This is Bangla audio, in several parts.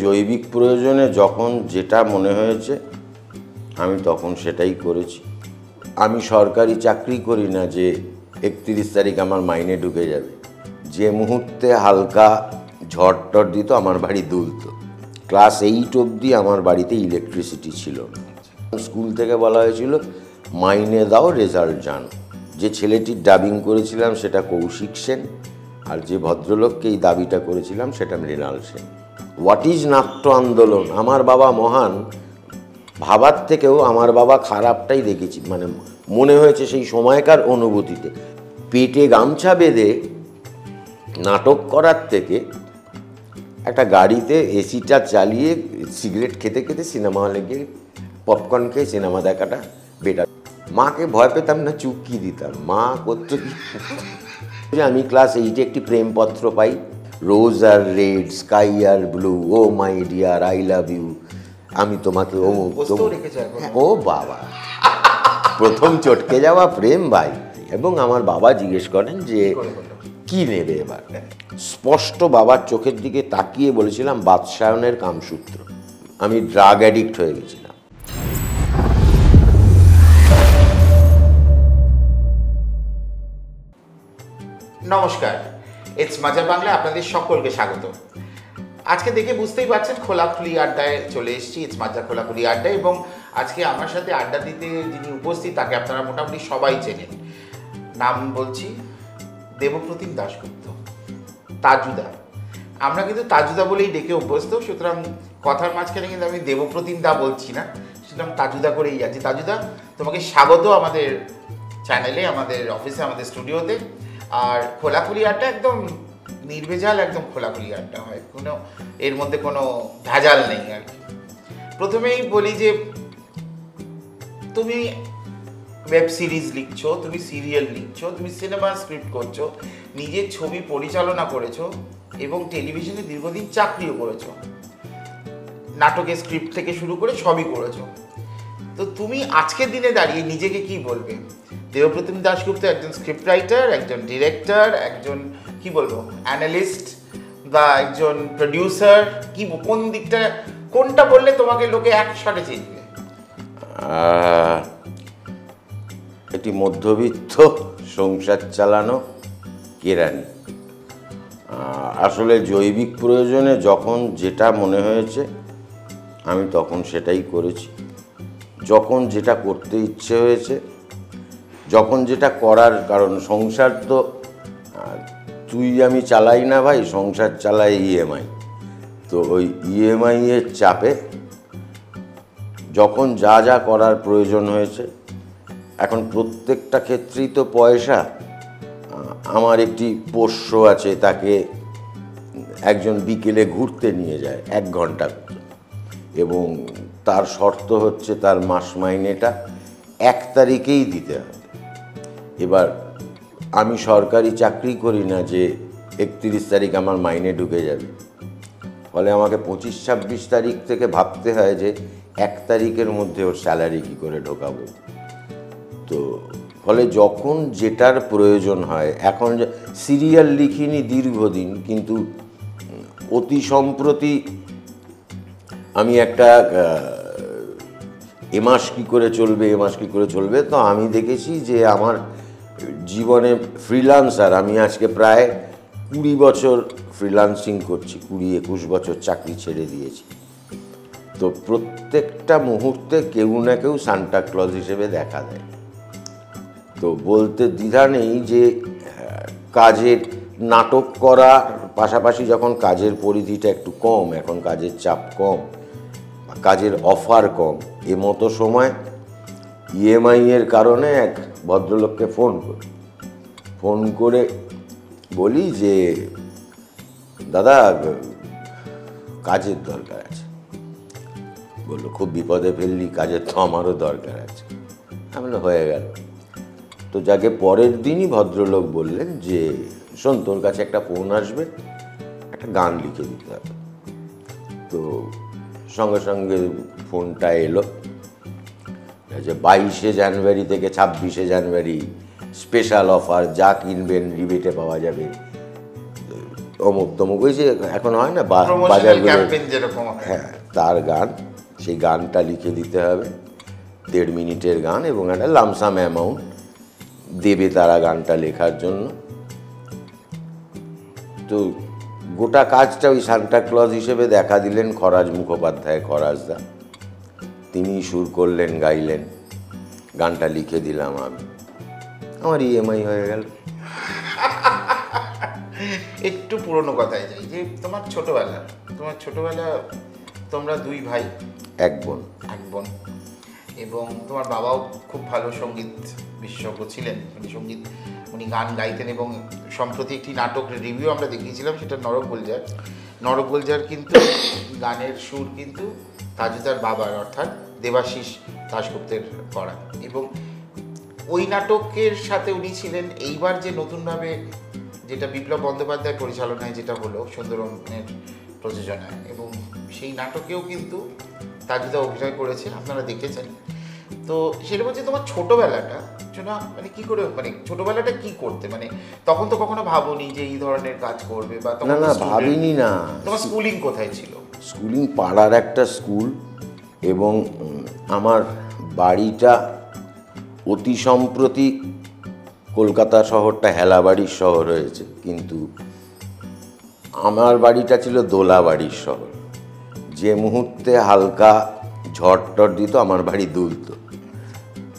জৈবিক প্রয়োজনে যখন যেটা মনে হয়েছে আমি তখন সেটাই করেছি। আমি সরকারি চাকরি করি না যে 31 তারিখ আমার মাইনে ঢুকে যাবে। যে মুহূর্তে হালকা ঝড় টড় দিত আমার বাড়ি দুলতো। ক্লাস 8 অবধি আমার বাড়িতে ইলেকট্রিসিটি ছিল না। স্কুল থেকে বলা হয়েছিল মাইনে দাও রেজাল্ট জানো। যে ছেলেটির ডাবিং করেছিলাম সেটা কৌশিক সেন, আর যে ভদ্রলোককে এই দাবিটা করেছিলাম সেটা মৃণাল সেন। হোয়াট ইজ নাট্য আন্দোলন? আমার বাবা মহান ভাবার থেকেও আমার বাবা খারাপটাই দেখেছি, মানে মনে হয়েছে সেই সময়কার অনুভূতিতে। পেটে গামছা বেঁধে নাটক করার থেকে একটা গাড়িতে এসিটা চালিয়ে সিগারেট খেতে খেতে সিনেমা হলে গিয়ে পপকর্ন খেয়ে সিনেমা দেখাটা বেটার। মাকে ভয় পেতাম না, চুপকি দিতাম। মা করতো কি, আমি ক্লাস 8-এ একটি প্রেমপত্র পাই, রোজ আর রেড, স্কাই আর blue, oh my dear, I love you, আমি তোমাকে ও বাবা, প্রথম চটকে যাওয়া প্রেম ভাই। এবং আমার বাবা জিজ্ঞেস করেন যে কি নেবে এবার। স্পষ্ট বাবার চোখের দিকে তাকিয়ে বলেছিলাম বাদশায়নের কামসূত্র। আমি ড্রাগ অ্যাডিক্ট হয়ে গেছিলাম। নমস্কার, ইটস মজা বাংলা, আপনাদের সকলকে স্বাগত। আজকে দেখে বুঝতেই পারছেন খোলাখুলি আড্ডায় চলে এসেছি, ইটস মজা খোলাখুলি আড্ডায়। এবং আজকে আমার সাথে আড্ডা দিতে যিনি উপস্থিত তাকে আপনারা মোটামুটি সবাই চেনেন। নাম বলছি দেবপ্রতিম দাশগুপ্ত, তাজুদা। আমরা কিন্তু তাজুদা বলেই ডেকে অভ্যস্ত, সুতরাং কথার মাঝখানে কিন্তু আমি দেবপ্রতিম দা বলছি না, সুতরাং তাজুদা করেই যাচ্ছি। তাজুদা, তোমাকে স্বাগত আমাদের চ্যানেলে, আমাদের অফিসে, আমাদের স্টুডিওতে। আর খোলাখুলি আড্ডা একদম নির্ভেজাল, একদম খোলাখুলি আড্ডা হয়, কোনো এর মধ্যে কোনো ভেজাল নেই আর কি। প্রথমেই বলি যে তুমি ওয়েব সিরিজ লিখছো, তুমি সিরিয়াল লিখছো, তুমি সিনেমা স্ক্রিপ্ট করছো, নিজের ছবি পরিচালনা করেছো এবং টেলিভিশনে দীর্ঘদিন চাকরিও করেছো, নাটকের স্ক্রিপ্ট থেকে শুরু করে সবই করেছো। তো তুমি আজকের দিনে দাঁড়িয়ে নিজেকে কি বলবে? দেবপ্রতিম দাশগুপ্ত একজন স্ক্রিপ্ট রাইটার, একজন ডিরেক্টর, একজন কি বলবো অ্যানালিস্ট বা একজন প্রডিউসার, কি কোন দিকটা, কোনটা বললে তোমাকে লোকে একসাথে চিনবে? একটি মধ্যবিত্ত সংসার চালানো কেরানি। আসলে জৈবিক প্রয়োজনে যখন যেটা মনে হয়েছে আমি তখন সেটাই করেছি। যখন যেটা করতে ইচ্ছে হয়েছে, যখন যেটা করার, কারণ সংসার তো তুই আমি চালাই না ভাই, সংসার চালাই ইএমআই। তো ওই ইএমআই এর চাপে যখন যা যা করার প্রয়োজন হয়েছে, এখন প্রত্যেকটা ক্ষেত্রেই তো পয়সা। আমার একটি পোষ্য আছে, তাকে একজন বিকেলে ঘুরতে নিয়ে যায় 1 ঘন্টা, এবং তার শর্ত হচ্ছে তার মাস মাইনেটা 1 তারিখেই দিতে হবে। এবার আমি সরকারি চাকরি করি না যে 31 তারিখ আমার মাইনে ঢুকে যাবে, ফলে আমাকে 25-26 তারিখ থেকে ভাবতে হয় যে 1 তারিখের মধ্যে ওর স্যালারি কী করে ঢোকাবো। তো ফলে যখন যেটার প্রয়োজন হয়, এখন সিরিয়াল লিখিনি দীর্ঘদিন, কিন্তু অতি সম্প্রতি আমি একটা এ মাস কী করে চলবে, এ মাস কী করে চলবে, তো আমি দেখেছি যে আমার জীবনে ফ্রিল্যান্সার, আমি আজকে প্রায় 20 বছর ফ্রিল্যান্সিং করছি, 20-21 বছর চাকরি ছেড়ে দিয়েছি। তো প্রত্যেকটা মুহূর্তে কেউ না কেউ সান্টা ক্লজ হিসেবে দেখা দেয়। তো বলতে দ্বিধা নেই যে কাজের নাটক করার পাশাপাশি যখন কাজের পরিধিটা একটু কম, এখন কাজের চাপ কম, কাজের অফার কম, মতো সময় ইএমআই এর কারণে এক ভদ্রলোককে ফোন করে বলি যে দাদা কাজের দরকার আছে। বললো খুব বিপদে ফেললি, কাজের তো আমারও দরকার আছে। আমি বললাম হয়ে গেল। তো যাকে পরের দিনই ভদ্রলোক বললেন যে শোন, তোর কাছে একটা ফোন আসবে, একটা গান লিখে দিতে হবে। তো সঙ্গে সঙ্গে ফোনটা এলো যে 22শে জানুয়ারি থেকে 26শে জানুয়ারি স্পেশাল অফার, যা কিনবেন রিবেটে পাওয়া যাবে। অমুক তমুক, ওই যে এখন হয় না প্রমোশনাল বাজারগুলো, ক্যাম্পেইন যেরকম হয়। হ্যাঁ তার গান, সেই গানটা লিখে দিতে হবে, 1.5 মিনিটের গান, এবং একটা লামসাম অ্যামাউন্ট দেবে তারা গানটা লেখার জন্য। তো গোটা কাজটা ওই সান্টা ক্লজ হিসেবে দেখা দিলেন খরাজ মুখোপাধ্যায়, খরাজদা। তিনি সুর করলেন, গাইলেন, গানটা লিখে দিলাম আমি, আমার ইএমআই হয়ে গেল। একটু পুরনো কথায় যাই, যে তোমার ছোটবেলা, তোমরা 2 ভাই, 1 বোন। এবং তোমার বাবাও খুব ভালো সঙ্গীত বিশেষজ্ঞ ছিলেন, মানে সঙ্গীত, উনি গান গাইতেন। এবং সম্প্রতি একটি নাটক রিভিউ আমরা দেখিয়েছিলাম, সেটা নরক গুলজার কিন্তু গানের সুর কিন্তু তাজুদার বাবার, অর্থাৎ দেবাশিস দাশগুপ্তের করা। এবং ওই নাটকের সাথে উনি ছিলেন। এইবার যে নতুনভাবে যেটা বিপ্লব বন্দ্যোপাধ্যায় পরিচালনায় যেটা হলো সুন্দরমের প্রযোজনায়, এবং সেই নাটকেও কিন্তু তাজুদা অভিনয় করেছে, আপনারা দেখেছেন। তো সেটা বলছে তোমার ছোটবেলাটা মানে কি করে, মানে ছোটবেলাটা কি করতে, মানে তখন তো কখনো ভাবোনি যে এই ধরনের কাজ করবে, বা না না ভাবিনি না। তোমার স্কুলিং কোথায় ছিল? স্কুলিং পাড়ার একটা স্কুল, এবং আমার বাড়িটা অতি সম্প্রতি কলকাতা শহরটা হেলাবাড়ির শহর হয়েছে, কিন্তু আমার বাড়িটা ছিল দোলাবাড়ির শহর। যে মুহূর্তে হালকা ঝড় টড় দিত আমার বাড়ি দুলত,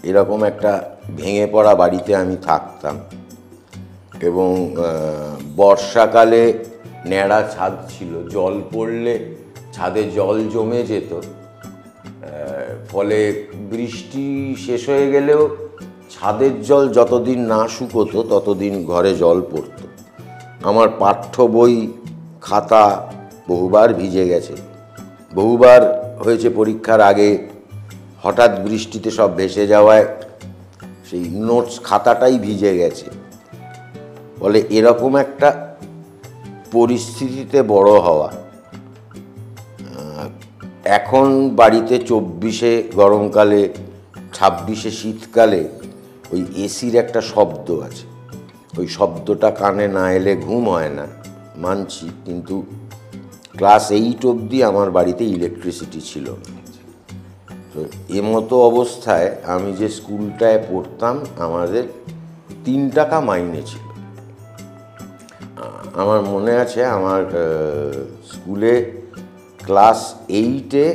এরকম একটা ভেঙে পড়া বাড়িতে আমি থাকতাম। এবং বর্ষাকালে ন্যাড়া ছাদ ছিল, জল পড়লে ছাদে জল জমে যেত, ফলে বৃষ্টি শেষ হয়ে গেলেও ছাদের জল যতদিন না শুকোতো ততদিন ঘরে জল পড়তো। আমার পাঠ্য বই খাতা বহুবার ভিজে গেছে, বহুবার হয়েছে পরীক্ষার আগে হঠাৎ বৃষ্টিতে সব ভেসে যাওয়ায় সেই নোটস খাতাটাই ভিজে গেছে। ফলে এরকম একটা পরিস্থিতিতে বড় হওয়া। এখন বাড়িতে 24-এ গরমকালে, 26-এ শীতকালে ওই এসির একটা শব্দ আছে, ওই শব্দটা কানে না এলে ঘুম হয় না, মানছি। কিন্তু ক্লাস 8 অবধি আমার বাড়িতে ইলেকট্রিসিটি ছিল। তো এমতো অবস্থায় আমি যে স্কুলটায় পড়তাম, আমাদের 3 টাকা মাইনে ছিল। আমার মনে আছে আমার স্কুলে ক্লাস 8-এ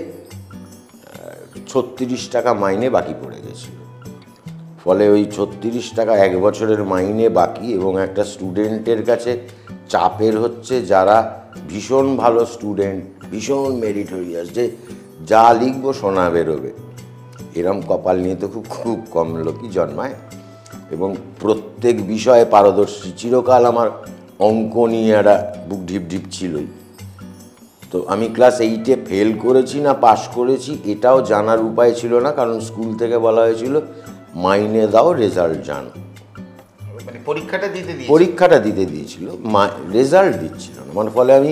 36 টাকা মাইনে বাকি পড়ে গেছিল। ফলে ওই 36 টাকা 1 বছরের মাইনে বাকি, এবং একটা স্টুডেন্টের কাছে চাপের হচ্ছে যারা ভীষণ ভালো স্টুডেন্ট, ভীষণ মেরিটোরিয়াস, যে যা লিখবো সোনা বেরোবে, এরম কপাল নিয়ে তো খুব কম লোকই জন্মায়। এবং প্রত্যেক বিষয়ে পারদর্শী, চিরকাল আমার অঙ্ক নিয়ে একটা বুক ঢিপ ছিলই। তো আমি ক্লাস 8-এ ফেল করেছি না পাশ করেছি এটাও জানার উপায় ছিল না, কারণ স্কুল থেকে বলা হয়েছিল মাইনে দাও, রেজাল্ট জানো। মানে পরীক্ষাটা দিতে দিয়েছিল, রেজাল্ট দিচ্ছিল না। মানে ফলে আমি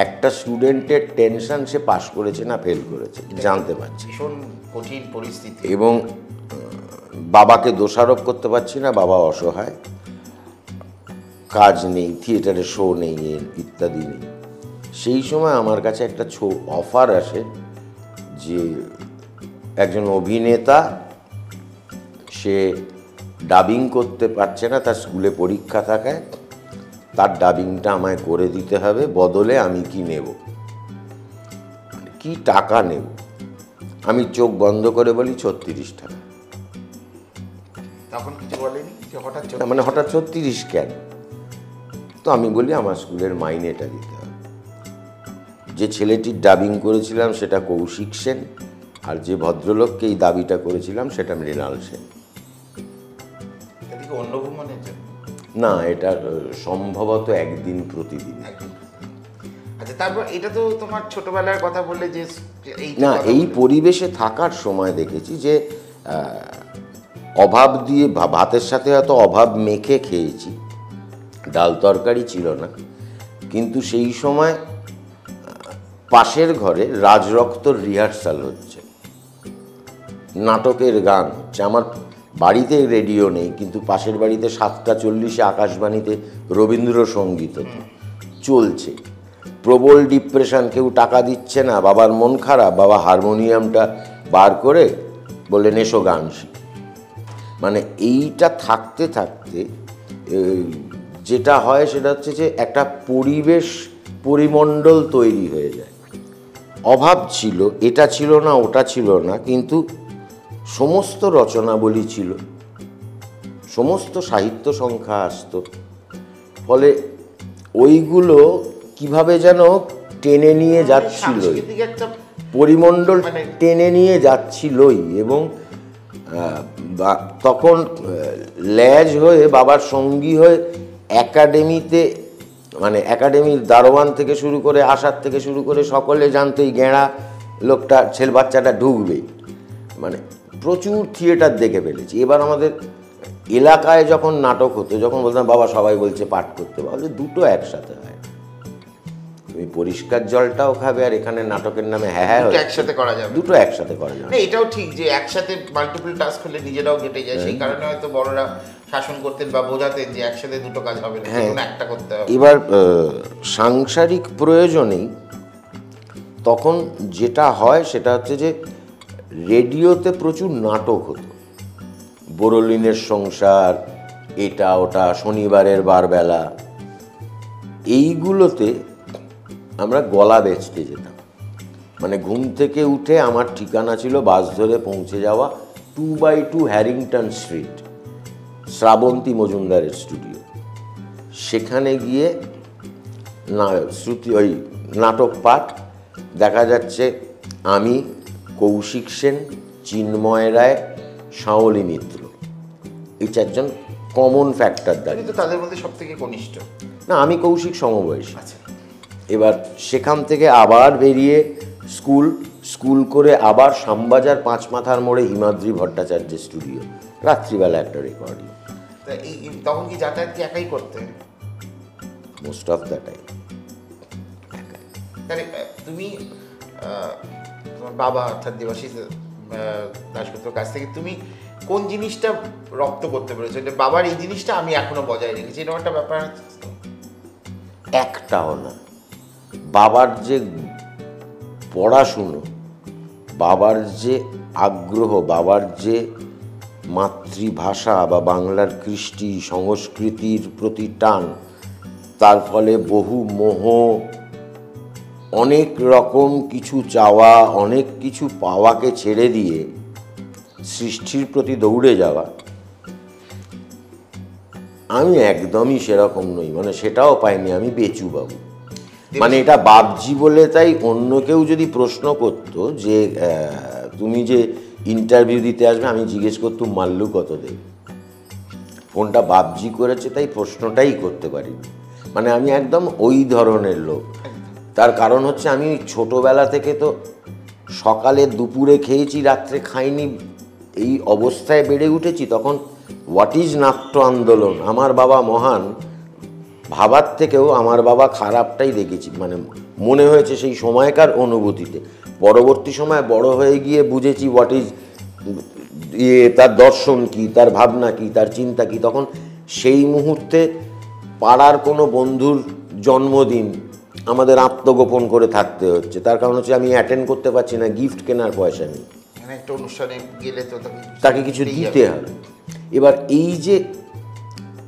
একটা স্টুডেন্টের টেনশন, সে পাশ করেছে না ফেল করেছে, জানতে পারছি। ভীষণ কঠিন পরিস্থিতি। এবং বাবাকে দোষারোপ করতে পারছি না, বাবা অসহায়, কাজ নেই, থিয়েটারে শো নেই, ইত্যাদি নেই। সেই সময় আমার কাছে একটা অফার আসে যে একজন অভিনেতা, সে ডাবিং করতে পারছে না, তার স্কুলে পরীক্ষা থাকায়, তার ডাবিংটা আমায় করে দিতে হবে, বদলে আমি কি নেব, কি টাকা নেব। আমি চোখ বন্ধ করে বলি 36 টাকা। তখন কিছু বলেনি যে হঠাৎ, মানে হঠাৎ 36 কেন? তো আমি বলি আমার স্কুলের মাইনেটা দিতে হবে। যে ছেলেটির ডাবিং করেছিলাম সেটা কৌশিক সেন, আর যে ভদ্রলোককে এই দাবিটা করেছিলাম সেটা মৃণাল সেন। এদিকে অন্য ভ্রমণের জন্য না, এটা সম্ভবত একদিন প্রতিদিন। আচ্ছা, তারপর এটা তো তোমার ছোটবেলার কথা বললে, যে না, এই পরিবেশে থাকার সময় দেখেছি যে অভাব দিয়ে, ভাতের সাথে হয়তো অভাব মেখে খেয়েছি, ডাল তরকারি ছিল না, কিন্তু সেই সময় পাশের ঘরে রাজরক্তর রিহার্সাল হচ্ছে, নাটকের গান হচ্ছে। আমার বাড়িতে রেডিও নেই, কিন্তু পাশের বাড়িতে 7টা 40-এ আকাশবাণীতে রবীন্দ্রসঙ্গীত হতো। চলছে, প্রবল ডিপ্রেশন, কেউ টাকা দিচ্ছে না, বাবার মন খারাপ, বাবা হারমোনিয়ামটা বার করে বললেন এসো গান শিখি। মানে এইটা থাকতে থাকতে যেটা হয় সেটা হচ্ছে যে একটা পরিবেশ পরিমণ্ডল তৈরি হয়ে যায়। অভাব ছিল, এটা ছিল না ওটা ছিল না, কিন্তু সমস্ত রচনাবলী ছিল, সমস্ত সাহিত্য সংখ্যা আসতো, ফলে ওইগুলো কিভাবে যেন টেনে নিয়ে যাচ্ছিলই, পরিমণ্ডল টেনে নিয়ে যাচ্ছিলই। এবং তখন ল্যাজ হয়ে বাবার সঙ্গী হয়ে একাডেমিতে, মানে একাডেমির দারোয়ান থেকে শুরু করে আশার থেকে শুরু করে সকলে জানতো এই গেঁড়া লোকটা, ছেলে বাচ্চাটা ঢুকবেই। মানে প্রচুর থিয়েটার দেখে ফেলেছি। এবার আমাদের এলাকায় যখন নাটক হতো, যখন বলতাম বাবা সবাই বলছে পাঠ করতে, বলে দুটো একসাথে হয়, তুমি পরিষ্কার জলটাও খাবে আর এখানে নাটকের নামে হ্যাঁ একসাথে করা যাবে, দুটো একসাথে করা যাবে। এটাও ঠিক যে একসাথে মাল্টিপল টাস্ক হলে নিজেরাও ঘেটে যায়, সেই কারণে হয়তো বড়রা শাসন করতেন বা বোঝাতেন যে একসাথে দুটো কাজ হবে না, একটা করতে হবে। এবার সাংসারিক প্রয়োজনেই তখন যেটা হয় সেটা হচ্ছে যে রেডিওতে প্রচুর নাটক হতো, বোরোলিনের সংসার, এটা ওটা, শনিবারের বারবেলা, এইগুলোতে আমরা গলা বেচতে যেতাম। মানে ঘুম থেকে উঠে আমার ঠিকানা ছিল বাস ধরে পৌঁছে যাওয়া 2x2 হ্যারিংটন স্ট্রিট, শ্রাবন্তী মজুমদারের স্টুডিও। সেখানে গিয়ে ওই নাটক পাঠ দেখা যাচ্ছে আমি, কৌশিক সেন, চিন্ময় রায়, শাওলি মিত্র, এই চারজন কমন ফ্যাক্টর দাঁড়িয়ে। তাদের মধ্যে সব থেকে কনিষ্ঠ না, আমি কৌশিক সমবয়সী। আচ্ছা। এবার সেখান থেকে আবার বেরিয়ে স্কুল করে আবার শ্যামবাজার 5 মাথার মোড়ে হিমাদ্রি ভট্টাচার্যের স্টুডিও, রাত্রিবেলা একটা রেকর্ডিং। তখন কি যাতায়াত কি একাই করতে? মোস্ট অফ দ্য টাইম তাহলে তুমি তোমার বাবা অর্থাৎ দেবাশিস দাশগুপ্তর কাছ থেকে তুমি কোন জিনিসটা রপ্ত করতে পেরেছো, যে বাবার এই জিনিসটা আমি এখনো বজায় রেখেছি, এরকম একটা ব্যাপার? একটাও না। বাবার যে পড়াশুনো, বাবার যে আগ্রহ, বাবার যে মাতৃভাষা বা বাংলার কৃষ্টি সংস্কৃতির প্রতি টান, তার ফলে বহু মোহ, অনেক রকম কিছু চাওয়া, অনেক কিছু পাওয়াকে ছেড়ে দিয়ে সৃষ্টির প্রতি দৌড়ে যাওয়া, আমি একদমই সেরকম নই। মানে সেটাও পাইনি, আমি বেচু বাবু। মানে এটা বাপজি বলে, তাই অন্য কেউ যদি প্রশ্ন করতো যে তুমি যে ইন্টারভিউ দিতে আসবে, আমি জিজ্ঞেস করতুম মাল্লু কত দেবে। ফোনটা বাপজি করেছে তাই প্রশ্নটাই করতে পারিনি। মানে আমি একদম ওই ধরনের লোক। তার কারণ হচ্ছে আমি ছোটোবেলা থেকে তো সকালে দুপুরে খেয়েছি, রাত্রে খাইনি, এই অবস্থায় বেড়ে উঠেছি। তখন হোয়াট ইজ নাট্য আন্দোলন, আমার বাবা মহান ভাবার থেকেও আমার বাবা খারাপটাই দেখেছি, মানে মনে হয়েছে সেই সময়কার অনুভূতিতে। পরবর্তী সময় বড় হয়ে গিয়ে বুঝেছি হোয়াট ইজ তার দর্শন কি, তার ভাবনা কি, তার চিন্তা কি। তখন সেই মুহূর্তে পাড়ার কোনো বন্ধুর জন্মদিন আমাদের আত্মগোপন করে থাকতে হচ্ছে, তার কারণ হচ্ছে আমি অ্যাটেন্ড করতে পারছি না, গিফট কেনার পয়সা নেই, একটা অনুষ্ঠানে গেলে তো তাকে কিছু দিতে হবে। এবার এই যে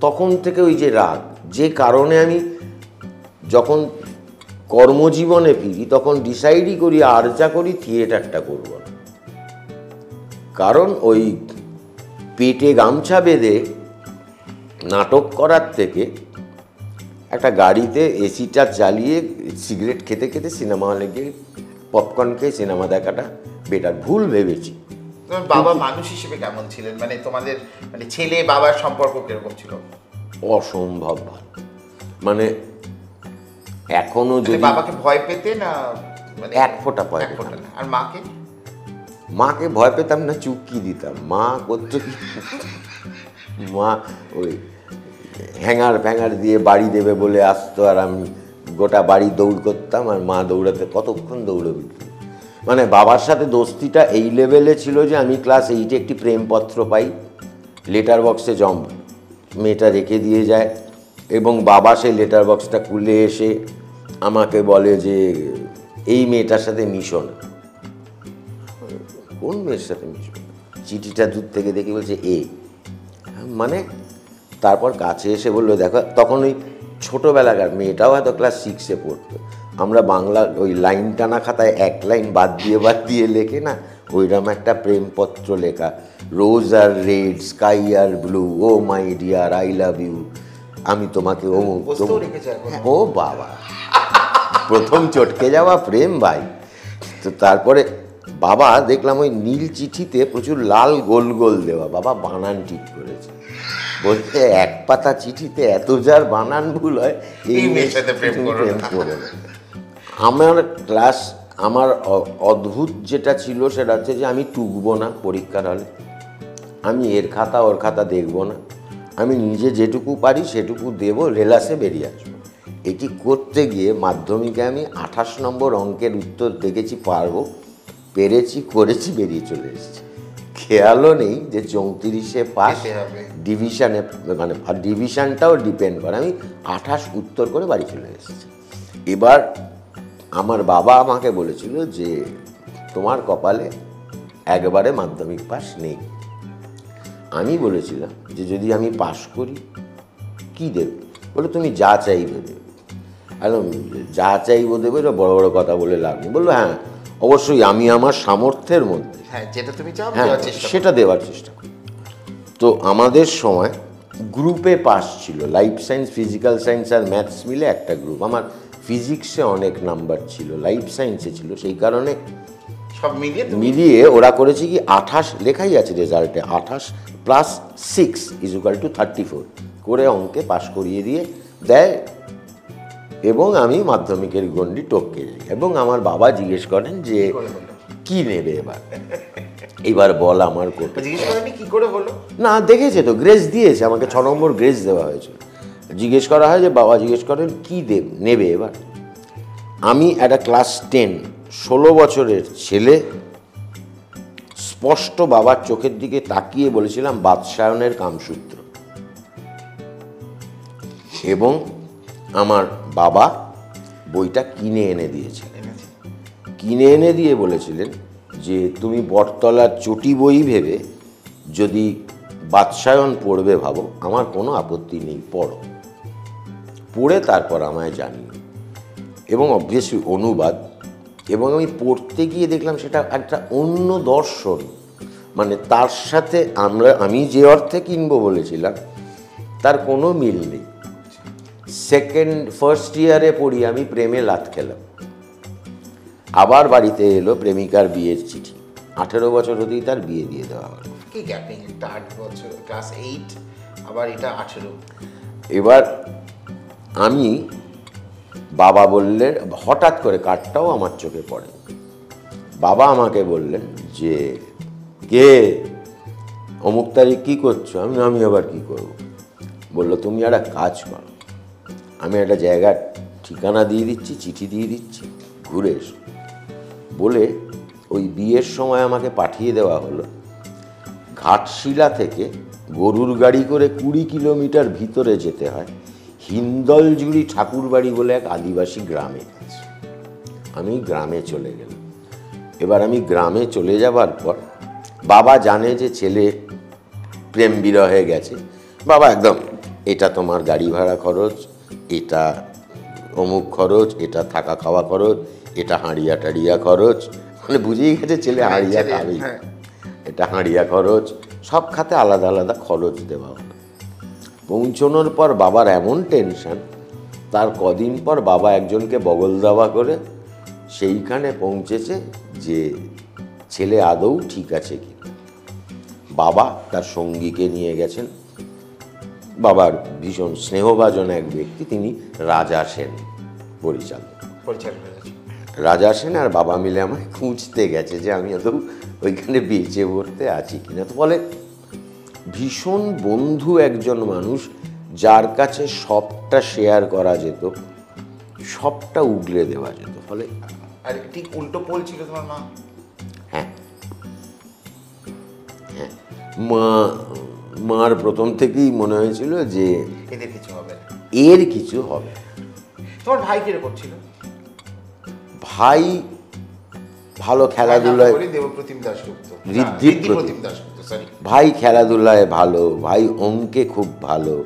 তখন থেকে ওই যে রাগ, যে কারণে আমি যখন কর্মজীবনে ফিরি তখন ডিসাইডই করি আর যা করি থিয়েটারটা করব না। কারণ ওই পেটে গামছা বেঁধে নাটক করার থেকে একটা গাড়িতে এসিটা চালিয়ে সিগারেট খেতে খেতে সিনেমা হলে গিয়ে পপকর্ন খেয়ে সিনেমা দেখাটা বেটার। ভুল ভেবেছি। তোমার বাবা মানুষ হিসেবে কেমন ছিলেন? মানে তোমাদের মানে ছেলে বাবার সম্পর্ক কিরকম ছিল? অসম্ভব ভালো। মানে এখনো যদি বাবাকে ভয় পেতে না, মানে এক ফোঁটা ভয় পেতাম না। আর মাকে? মাকে ভয় পেতাম না, চুপকি দিতাম। মা করতো কি, মা ওই হ্যাঙ্গার ফ্যাঙ্গার দিয়ে বাড়ি দেবে বলে আসতো, আর আমি গোটা বাড়ি দৌড় করতাম, আর মা দৌড়াতে কতক্ষণ দৌড়বি। মানে বাবার সাথে দোস্তিটা এই লেভেলে ছিল যে আমি ক্লাস 8-এ একটি প্রেমপত্র পাই, লেটার বক্সে মেয়েটা রেখে দিয়ে যায়, এবং বাবা সেই লেটার বক্সটা খুলে এসে আমাকে বলে যে এই মেয়েটার সাথে মিশো না। কোন মেয়ের সাথে মিশো? চিঠিটা দূর থেকে দেখি বলছে মানে তারপর কাছে এসে বললো দেখো, তখন ওই ছোটোবেলাকার মেয়েটাও হয়তো ক্লাস 6-এ পড়তো, আমরা বাংলা ওই লাইন টানা খাতায় এক লাইন বাদ দিয়ে লেখে না, ওইরকম একটা প্রেমপত্র লেখা, রোজ আর রেড, স্কাই আর blue, oh my dear I love you, আমি তোমাকে ও বাবা, প্রথম চটকে যাওয়া প্রেম ভাই। তো তারপরে বাবা দেখলাম ওই নীল চিঠিতে প্রচুর লাল গোল গোল দেওয়া, বাবা বানান ঠিক করেছে, বলতে এক পাতা চিঠিতে এত যার বানান ভুল হয়, এই মেয়ের সাথে প্রেম করো না। আমার অদ্ভুত যেটা ছিল সেটা হচ্ছে যে আমি টুকবো না পরীক্ষার হলে, আমি এর খাতা ওর খাতা দেখবো না, আমি নিজে যেটুকু পারি সেটুকু দেবো, রেলাসে বেরিয়ে আসবো। এটি করতে গিয়ে মাধ্যমিকে আমি 28 নম্বর অঙ্কের উত্তর দেখেছি, পারবো, পেরেছি, করেছি, বেরিয়ে চলে এসেছি। খেয়ালও নেই যে 34-এ পাস, ডিভিশনে, মানে ডিভিশনটাও ডিপেন্ড করে, আমি 28 উত্তর করে বাড়ি চলে এসেছি। এবার আমার বাবা আমাকে বলেছিল যে তোমার কপালে একবারে মাধ্যমিক পাস নেই। আমি বলেছিলাম যে যদি আমি পাস করি কি দেবে? বলে তুমি যা চাইবে দেবে। একদম যা চাইবো দেবে, বড় বড় কথা বলে লাভ নেই। বললো হ্যাঁ অবশ্যই আমি আমার সামর্থ্যের মধ্যে যেটা তুমি চাও সেটা দেওয়ার চেষ্টা করি। তো আমাদের সময় গ্রুপে পাস ছিল, লাইফ সায়েন্স, ফিজিক্যাল সায়েন্স আর ম্যাথস মিলে একটা গ্রুপ। আমার ফিজিক্সে অনেক নাম্বার ছিল, লাইফ সায়েন্সে ছিল, সেই কারণে সব মিলিয়ে ওরা করেছে কি 28 লেখাই আছে রেজাল্টে, 28 + 6 = 34 করে অঙ্কে পাশ করিয়ে দিয়ে দেয়। এবং আমি মাধ্যমিকের গণ্ডি টপকে যাই। এবং আমার বাবা জিজ্ঞেস করেন যে কি নেবে এবার বল আমার করতে। কি করে হলো না দেখেছে তো, গ্রেস দিয়েছে আমাকে, 6 নম্বর গ্রেস দেওয়া হয়েছিল। জিজ্ঞেস করা হয় যে বাবা জিজ্ঞেস করেন কি নেবে এবার। আমি একটা ক্লাস 10 16 বছরের ছেলে স্পষ্ট বাবার চোখের দিকে তাকিয়ে বলেছিলাম বাদশায়নের কামসূত্র। এবং আমার বাবা বইটা কিনে এনে দিয়েছে, কিনে এনে দিয়ে বলেছিলেন যে তুমি বটতলার চটি বই ভেবে যদি বাদশায়ন পড়বে ভাবো আমার কোনো আপত্তি নেই, পড়ো, পড়ে তারপর আমায় জানিও। এবং অবভিয়াসলি অনুবাদ। এবং আমি পড়তে গিয়ে দেখলাম সেটা একটা অন্য দর্শন, মানে তার সাথে আমি যে অর্থে কিনবো বলেছিলাম তার কোনো মিল নেই। ফার্স্ট ইয়ারে পড়ি আমি প্রেমে লাত খেলাম, আবার বাড়িতে এলো প্রেমিকার বিয়ের চিঠি, 18 বছর হতেই তার বিয়ে দিয়ে দেওয়া হলো। কি গ্যাপিং, একটা 8 বছর ক্লাস 8 আবার এটা 18। এবার আমি বাবা বললেন, হঠাৎ করে কার্ডটাও আমার চোখে পড়ে, বাবা আমাকে বললেন যে কে অমুক তারিখ কী করছো? আমি আবার কি করব? বললো তুমি একটা কাজ করো, আমি একটা জায়গার ঠিকানা দিয়ে দিচ্ছি, চিঠি দিয়ে দিচ্ছি, ঘুরে এসো। বলে ওই বিয়ের সময় আমাকে পাঠিয়ে দেওয়া হলো ঘাটশিলা থেকে গরুর গাড়ি করে 20 কিলোমিটার ভিতরে যেতে হয়, হিন্দলজুড়ি ঠাকুরবাড়ি বলে এক আদিবাসী গ্রামে। আমি গ্রামে চলে গেলাম। এবার আমি গ্রামে চলে যাবার পর বাবা জানে যে ছেলে প্রেম বিরহে গেছে। বাবা একদম এটা তোমার গাড়ি ভাড়া খরচ, এটা অমুক খরচ, এটা থাকা খাওয়া খরচ, এটা হাঁড়িয়া টাড়িয়া খরচ, মানে বুঝেই গেছে ছেলে হাঁড়িয়া খাবেই, এটা হাঁড়িয়া খরচ, সব খাতে আলাদা আলাদা খরচ দেওয়া হলো। পৌঁছানোর পর বাবার এমন টেনশন, তার কদিন পর বাবা একজনকে বগল দাওয়া করে সেইখানে পৌঁছেছে যে ছেলে আদৌ ঠিক আছে কি। বাবা তার সঙ্গীকে নিয়ে গেছেন, বাবার ভীষণ স্নেহভাজন এক ব্যক্তি, তিনি রাজা সেন পরিচালক। রাজা সেন আর বাবা মিলে আমায় খুঁজতে গেছে যে আমি আদৌ ওইখানে বেঁচে পড়তে আছি কিনা। তো বলে ভীষণ বন্ধু একজন মানুষ, যার কাছে সবটা শেয়ার করা যেত, সবটা উগলে দেওয়া যেত। ফলে আর ঠিক উল্টো পোল ছিল তোমার মা। হ্যাঁ মার প্রথম থেকেই মনে হয়েছিল যে এদের কিছু হবে, এর কিছু হবে। তোমার ভাই কিরকম ছিল? ভাই ভালো খেলাধুলায়, দেবপ্রতিম দাশগুপ্ত, ঋদ্ধিপ্রতিম দাশগুপ্ত, সরি। ভাই খেলাধুলায় ভালো, ভাই অঙ্কে খুব ভালো,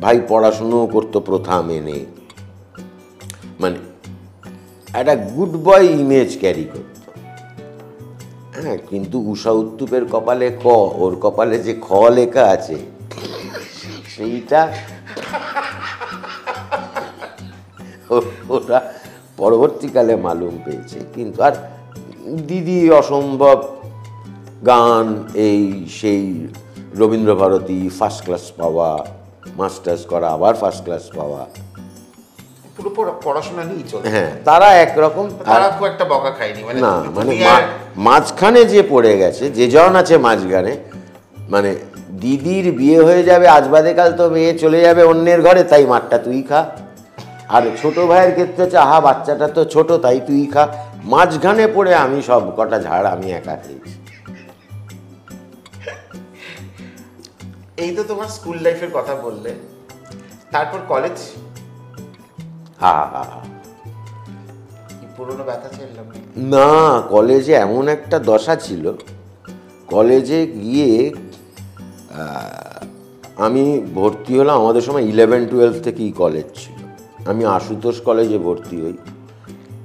ভাই পড়াশুনোও করতো প্রথা মেনে, মানে একটা গুড বয় ইমেজ ক্যারি করত। হ্যাঁ, কিন্তু উষা উত্তুপের কপালে ক, ওর কপালে যে খ লেখা আছে সেইটা ওরা পরবর্তীকালে মালুম পেয়েছে। কিন্তু আর দিদি অসম্ভব গান, এই সেই রবীন্দ্রভারতী ফার্স্ট ক্লাস পাওয়া, মাস্টার্স করা, আবার ফার্স্ট ক্লাস পাওয়া, পুরো পড়াশোনা নিয়েই চলছে। হ্যাঁ, তারা একরকম, তারা খুব একটা বকা খায়নি, মানে না, মানে মাঝখানে যে পড়ে গেছে, যে জন আছে মাঝখানে, মানে দিদির বিয়ে হয়ে যাবে, আজ বাদে কাল তো মেয়ে চলে যাবে অন্যের ঘরে, তাই মাঠটা তুই খা। আর ছোট ভাইয়ের ক্ষেত্রে হচ্ছে, আহা বাচ্চাটা তো ছোট, তাই তুই খা। মাঝখানে পড়ে আমি সব কটা ঝাড় আমি একা খেয়েছি। এই তো তোমার স্কুল লাইফের কথা বললে, তারপর কলেজ, হা হা হা, পুরোনো ব্যথা ছেড়লাম না, কলেজে এমন একটা দশা ছিল, কলেজে গিয়ে আমি ভর্তি হলাম, আমাদের সময় 11-12 থেকেই কলেজ ছিল। আমি আশুতোষ কলেজে ভর্তি হই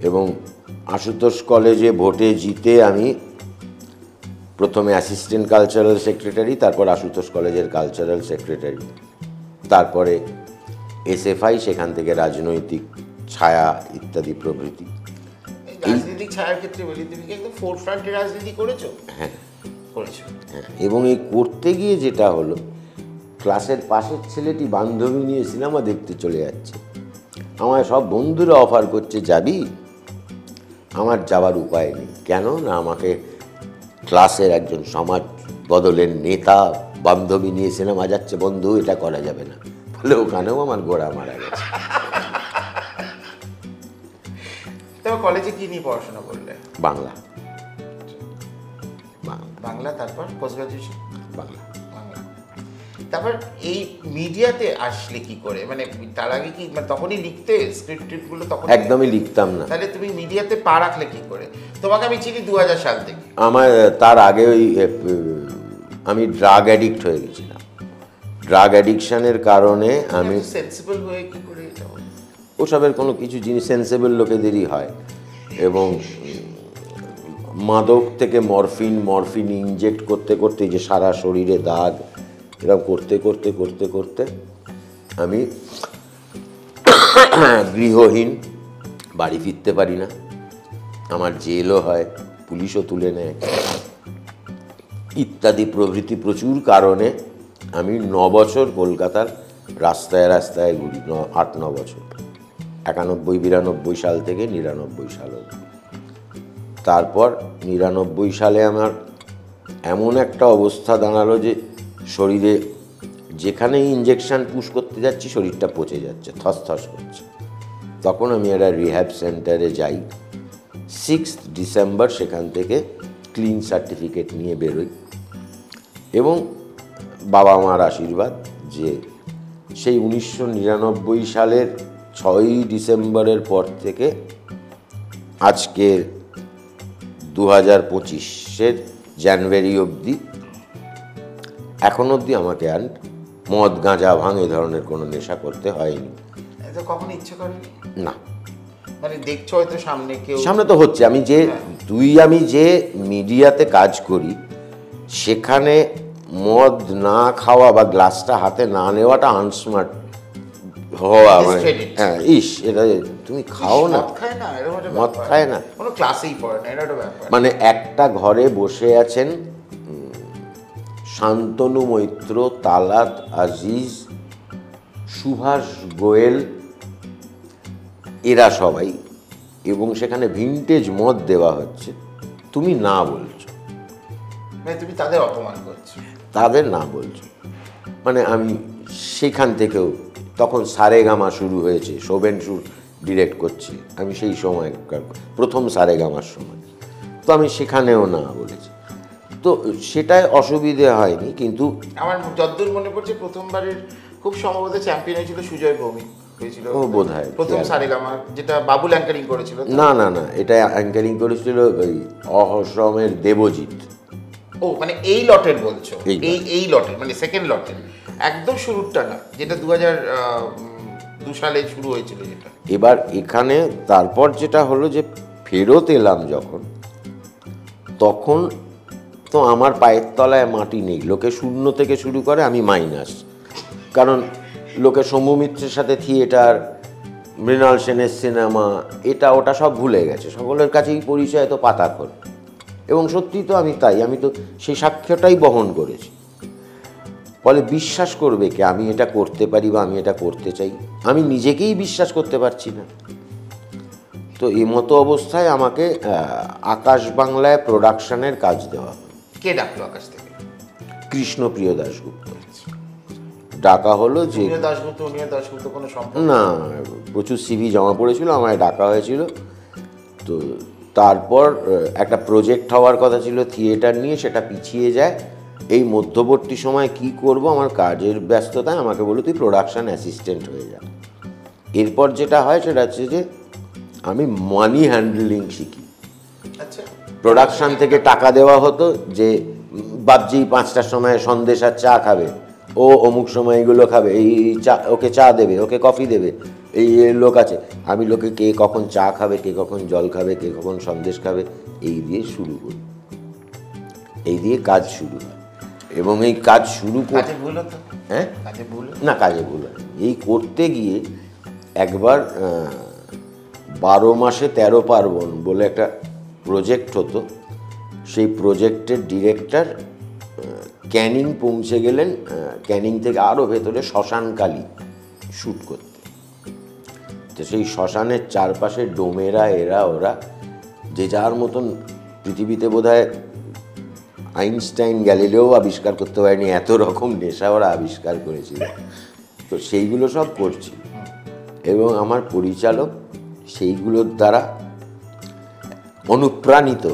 এবং আশুতোষ কলেজে ভোটে জিতে আমি প্রথমে অ্যাসিস্ট্যান্ট কালচারাল সেক্রেটারি, তারপর আশুতোষ কলেজের কালচারাল সেক্রেটারি, তারপরে SFI, সেখান থেকে রাজনৈতিক ছায়া ইত্যাদি প্রভৃতি। রাজনীতিক ছায়ার ক্ষেত্রে বলি, তুমি কি একদম ফোর ফ্রন্টে রাজনীতি করেছো? হ্যাঁ, করেছো। হ্যাঁ, এবং এই করতে গিয়ে যেটা হলো, ক্লাসের পাশের ছেলেটি বান্ধবী নিয়ে সিনেমা দেখতে চলে যাচ্ছে, আমায় সব বন্ধুরা অফার করছে যাবি, আমার যাওয়ার উপায় নেই। কেন না, আমাকে ক্লাসের একজন সমাজ বদলের নেতা বান্ধবী নিয়ে সিনেমা যাচ্ছে, বন্ধু এটা করা যাবে না বলে ওখানেও আমার গোড়া মারা গেছে। তবে কলেজে কি নিয়ে পড়াশোনা করলে? বাংলা। বাংলা, তারপর পোস্ট গ্রাজুয়েশন বাংলা। তারপর এই মিডিয়াতে আসলে কি করে, মানে তার আগে কি, মানে তখনই লিখতে স্ক্রিপ্টগুলো? তখন একদমই লিখতাম না। তাহলে তুমি মিডিয়াতে পা রাখলে কি করে? তোমাকে আমি চিনি 2000 সাল থেকে। আমার তার আগে আমি ড্রাগ অ্যাডিক্ট হয়ে গেছিলাম। ড্রাগ অ্যাডিকশানের কারণে আমি সেন্সিবল হয়ে কি করে এটা হলো? ওসবের কোনো কিছু জিনিস সেন্সেবল লোকেদেরই হয়। এবং মাদক থেকে মরফিন ইনজেক্ট করতে করতে, যে সারা শরীরে দাগ, এরকম করতে করতে করতে করতে আমি গৃহহীন, বাড়ি ফিরতে পারি না, আমার জেলও হয়, পুলিশও তুলে নেয় ইত্যাদি প্রভৃতি প্রচুর কারণে আমি 9 বছর কলকাতার রাস্তায় রাস্তায় ঘুরি, 8-9 বছর, 91-92 সাল থেকে 99 সাল অবধি। তারপর 99 সালে আমার এমন একটা অবস্থা দাঁড়ালো যে শরীরে যেখানে ইঞ্জেকশন পুশ করতে যাচ্ছি শরীরটা পচে যাচ্ছে, থসথস করছে। তখন আমি একটা রিহ্যাব সেন্টারে যাই, 6 ডিসেম্বর সেখান থেকে ক্লিন সার্টিফিকেট নিয়ে বেরোই। এবং বাবা মার আশীর্বাদ যে সেই 1999 সালের 6 ডিসেম্বরের পর থেকে আজকের 2025-এর জানুয়ারি অবধি, এখন অবধি আমাকে আর মদ গাঁজা ভাঙ এ ধরনের কোনো নেশা করতে হয়নি। এটা কখনো ইচ্ছে করেনি? না, মানে দেখছো হয়তো সামনে কেউ, সামনে তো হচ্ছে। আমি যে মিডিয়াতে কাজ করি সেখানে মদ না খাওয়া বা গ্লাসটা হাতে না নেওয়াটা আনস্মার্ট হওয়া, মানে হ্যাঁ, এটা তুমি খাও না, মদ খায় না, কোনো ক্লাসেই পড়ে না, এটা একটা ব্যাপার। মানে একটা ঘরে বসে আছেন শান্তনু মৈত্র, তালাত আজিজ, সুভাষ গোয়েল, এরা সবাই, এবং সেখানে ভিনটেজ মদ দেওয়া হচ্ছে, তুমি না বলছো, মানে তুমি তাদের অপমান করছো, তাদের না বলছো। মানে আমি সেখান থেকেও, তখন সারেগামা শুরু হয়েছে, শোভেন সুর ডিরেক্ট করছে, আমি সেই সময় প্রথম সারেগামার সময়, তো আমি সেখানেও না বলেছি। তো সেটায় অসুবিধে হয়নি, কিন্তু আমার যতদূর মনে পড়ছে প্রথমবারের খুব সম্ভবত চ্যাম্পিয়ন হয়েছিল সুজয় ভৌমিক হয়েছিল ও বোধহয় প্রথম সারেগামা, যেটা বাবুল অ্যাঙ্কারিং করেছিল। না না না, এটা অ্যাঙ্কারিং করেছিল ওই অসমের দেবজিৎ। ও মানে এই লটের বলছো? এইবার। এই লটের মানে সেকেন্ড লটের একদম শুরুরটা না, যেটা 2002 সালে শুরু হয়েছিল যেটা। এবার এখানে তারপর যেটা হলো যে ফেরত এলাম যখন, তখন তো আমার পায়ের তলায় মাটি নেই, লোকে শূন্য থেকে শুরু করে, আমি মাইনাস। কারণ লোকে শম্ভু মিত্রের সাথে থিয়েটার, মৃণাল সেনের সিনেমা, এটা ওটা সব ভুলে গেছে, সকলের কাছেই পরিচয় তো পাতাখর। এবং সত্যি তো আমি তাই, আমি তো সেই সাক্ষ্যটাই বহন করেছি। ফলে বিশ্বাস করবে কে আমি এটা করতে পারি বা আমি এটা করতে চাই? আমি নিজেকেই বিশ্বাস করতে পারছি না। তো এই মতো অবস্থায় আমাকে আকাশ বাংলায় প্রোডাকশনের কাজ দেওয়া হয়। কে ডাকলো আকাশ থেকে? কৃষ্ণপ্রিয় দাশগুপ্ত ডাকা হলো যে, উনিও দাশগুপ্ত কোনো সম্পর্ক না, প্রচুর সিভি জমা পড়েছিল, আমায় ডাকা হয়েছিল। তো তারপর একটা প্রজেক্ট হওয়ার কথা ছিল থিয়েটার নিয়ে, সেটা পিছিয়ে যায়। এই মধ্যবর্তী সময় কি করব, আমার কাজের ব্যস্ততায় আমাকে বললো তুই প্রোডাকশন অ্যাসিস্ট্যান্ট হয়ে যা। এরপর যেটা হয় সেটা হচ্ছে যে আমি মানি হ্যান্ডলিং শিখি। আচ্ছা, প্রোডাকশন থেকে টাকা দেওয়া হতো যে বাবজি 5টার সময় সন্দেশ আর চা খাবে, ও অমুক সময় এগুলো খাবে, এই চা, ওকে চা দেবে, ওকে কফি দেবে, এই লোক আছে। আমি লোকে কে কখন চা খাবে, কে কখন জল খাবে, কে কখন সন্দেশ খাবে, এই দিয়ে শুরু করি, এই দিয়ে কাজ শুরু হয়। এবং এই কাজ শুরু কাজে ভুল হতো? হ্যাঁ, কাজে ভুল? না, কাজে ভুল হয়। এই করতে গিয়ে একবার 12 মাসে 13 পার্বণ বলে একটা প্রজেক্ট হতো। সেই প্রজেক্টের ডিরেক্টর ক্যানিং পৌঁছে গেলেন, ক্যানিং থেকে আরও ভেতরে শ্মশানকালী শ্যুট করতে। তো সেই শ্মশানের চারপাশে ডোমেরা, এরা ওরা যে যার মতন, পৃথিবীতে বোধহয় আইনস্টাইন গ্যালিলেও আবিষ্কার করতে পারেনি এত রকম নেশা ওরা আবিষ্কার করেছিল। তো সেইগুলো সব করছি এবং আমার পরিচালক সেইগুলোর দ্বারা অনুপ্রাণিত,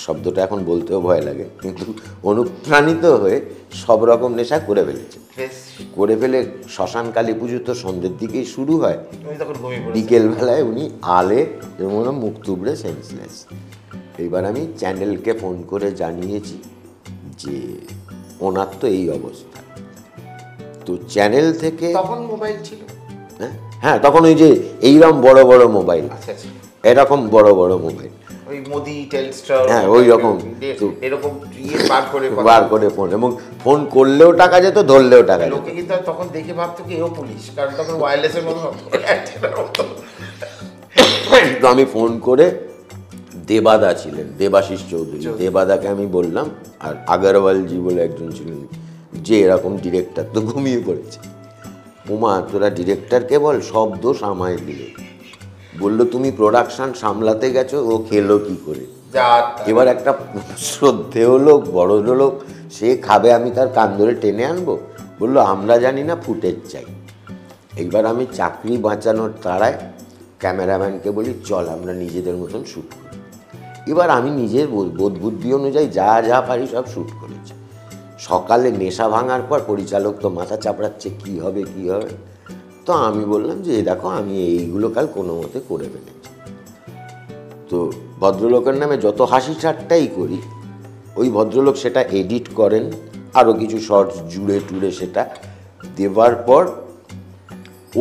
শব্দটা এখন বলতেও ভয় লাগে, কিন্তু অনুপ্রাণিত হয়ে সব রকম নেশা করে ফেলেছে। করে ফেলে শ্মশান কালী পুজো তো সন্ধ্যের দিকেই শুরু হয়, বিকেলবেলায় উনি আলে যেমন মুখ তুবড়ে সেন্সলেস। এইবার আমি চ্যানেলকে ফোন করে জানিয়েছি যে ওনার তো এই অবস্থা। তো চ্যানেল থেকে তখন মোবাইল ছিল? হ্যাঁ, তখন ওই যে এইরকম বড় বড় মোবাইল, আচ্ছা আচ্ছা, এরকম বড় বড় মোবাইল, ওই মোদি টেলস্টার, হ্যাঁ ওই রকম এরকম বার করে ফোন, এবং ফোন করলেও টাকা যেত, ধরলেও টাকা যেত। লোকে কিন্তু তখন দেখে ভাবতো কি এও পুলিশ, কারণ তখন ওয়্যারলেসের মতো ভাবতো। তো আমি ফোন করে, দেবাদা ছিলেন, দেবাশিস চৌধুরী, দেবাদাকে আমি বললাম, আর আগরওয়ালজি বলে একজন ছিলেন, যে এরকম ডিরেক্টর তো ঘুমিয়ে পড়েছে। উমা, তোরা ডিরেক্টরকে বল, সব দোষ আমায় দিলে। বললো তুমি প্রোডাকশন সামলাতে গেছো, ও খেলো কি করে। এবার একটা শ্রদ্ধেয় লোক, বড় লোক, সে খাবে, আমি তার কান ধরে টেনে আনবো? বললো আমরা জানি না, ফুটেজ চাই। এইবার আমি চাকরি বাঁচানোর তাড়ায় ক্যামেরাম্যানকে বলি চল আমরা নিজেদের মতন শ্যুট করি। এবার আমি নিজের বোধ বুদ্ধি অনুযায়ী যা যা পারি সব শ্যুট করেছি। সকালে নেশা ভাঙার পর পরিচালক তো মাথা চাপড়াচ্ছে কী হবে কী হবে। তো আমি বললাম যে দেখো আমি এইগুলো কাল কোনো মতে করে ফেলেছি। তো ভদ্রলোকের নামে যত হাসি ঠাট্টাই করি, ওই ভদ্রলোক সেটা এডিট করেন, আরও কিছু শর্টস জুড়ে টুড়ে সেটা দেওয়ার পর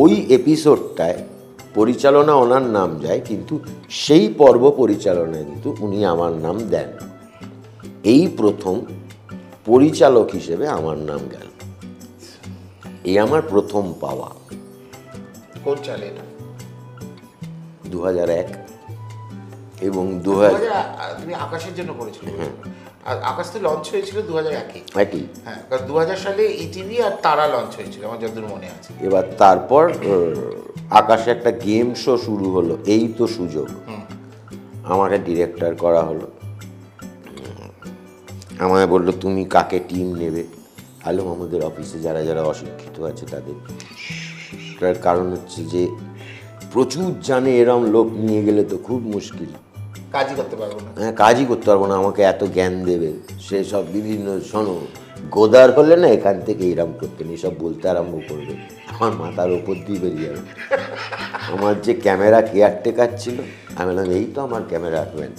ওই এপিসোডটায় পরিচালনা ওনার নাম যায়, কিন্তু সেই পর্ব পরিচালনায় কিন্তু উনি আমার নাম দেন। এই প্রথম পরিচালক হিসেবে আমার নাম গেল। এই আমার প্রথম পাওয়া। কোন সালে এটা? 2001। এবং তুমি আকাশের জন্য করেছিল? আর আকাশ তো লঞ্চ হয়েছিল 2001-এ। একই, হ্যাঁ, কারণ 2000 সালে ইটিভি আর তারা লঞ্চ হয়েছিল আমার যতদূর মনে আছে। এবার তারপর আকাশে একটা গেম শো শুরু হলো, এই তো সুযোগ। আমাকে ডিরেক্টর করা হলো। আমায় বললো তুমি কাকে টিম নেবে? আলম আমাদের অফিসে যারা যারা অশিক্ষিত আছে তাদের। তার কারণ হচ্ছে যে প্রচুর জানে এরম লোক নিয়ে গেলে তো খুব মুশকিল, কাজই করতে পারবো না। হ্যাঁ, কাজই করতে পারবো না, আমাকে এত জ্ঞান দেবে সে সব বিভিন্ন, শোনো গোদার হলে না এখান থেকে এরম করতেন, এসব বলতে আরম্ভ করবে, আমার মাথার ওপর দিয়ে বেরিয়ে যাবে। আমার যে ক্যামেরা কেয়ারটেকার ছিল, আমি বললাম এই তো আমার ক্যামেরাম্যান।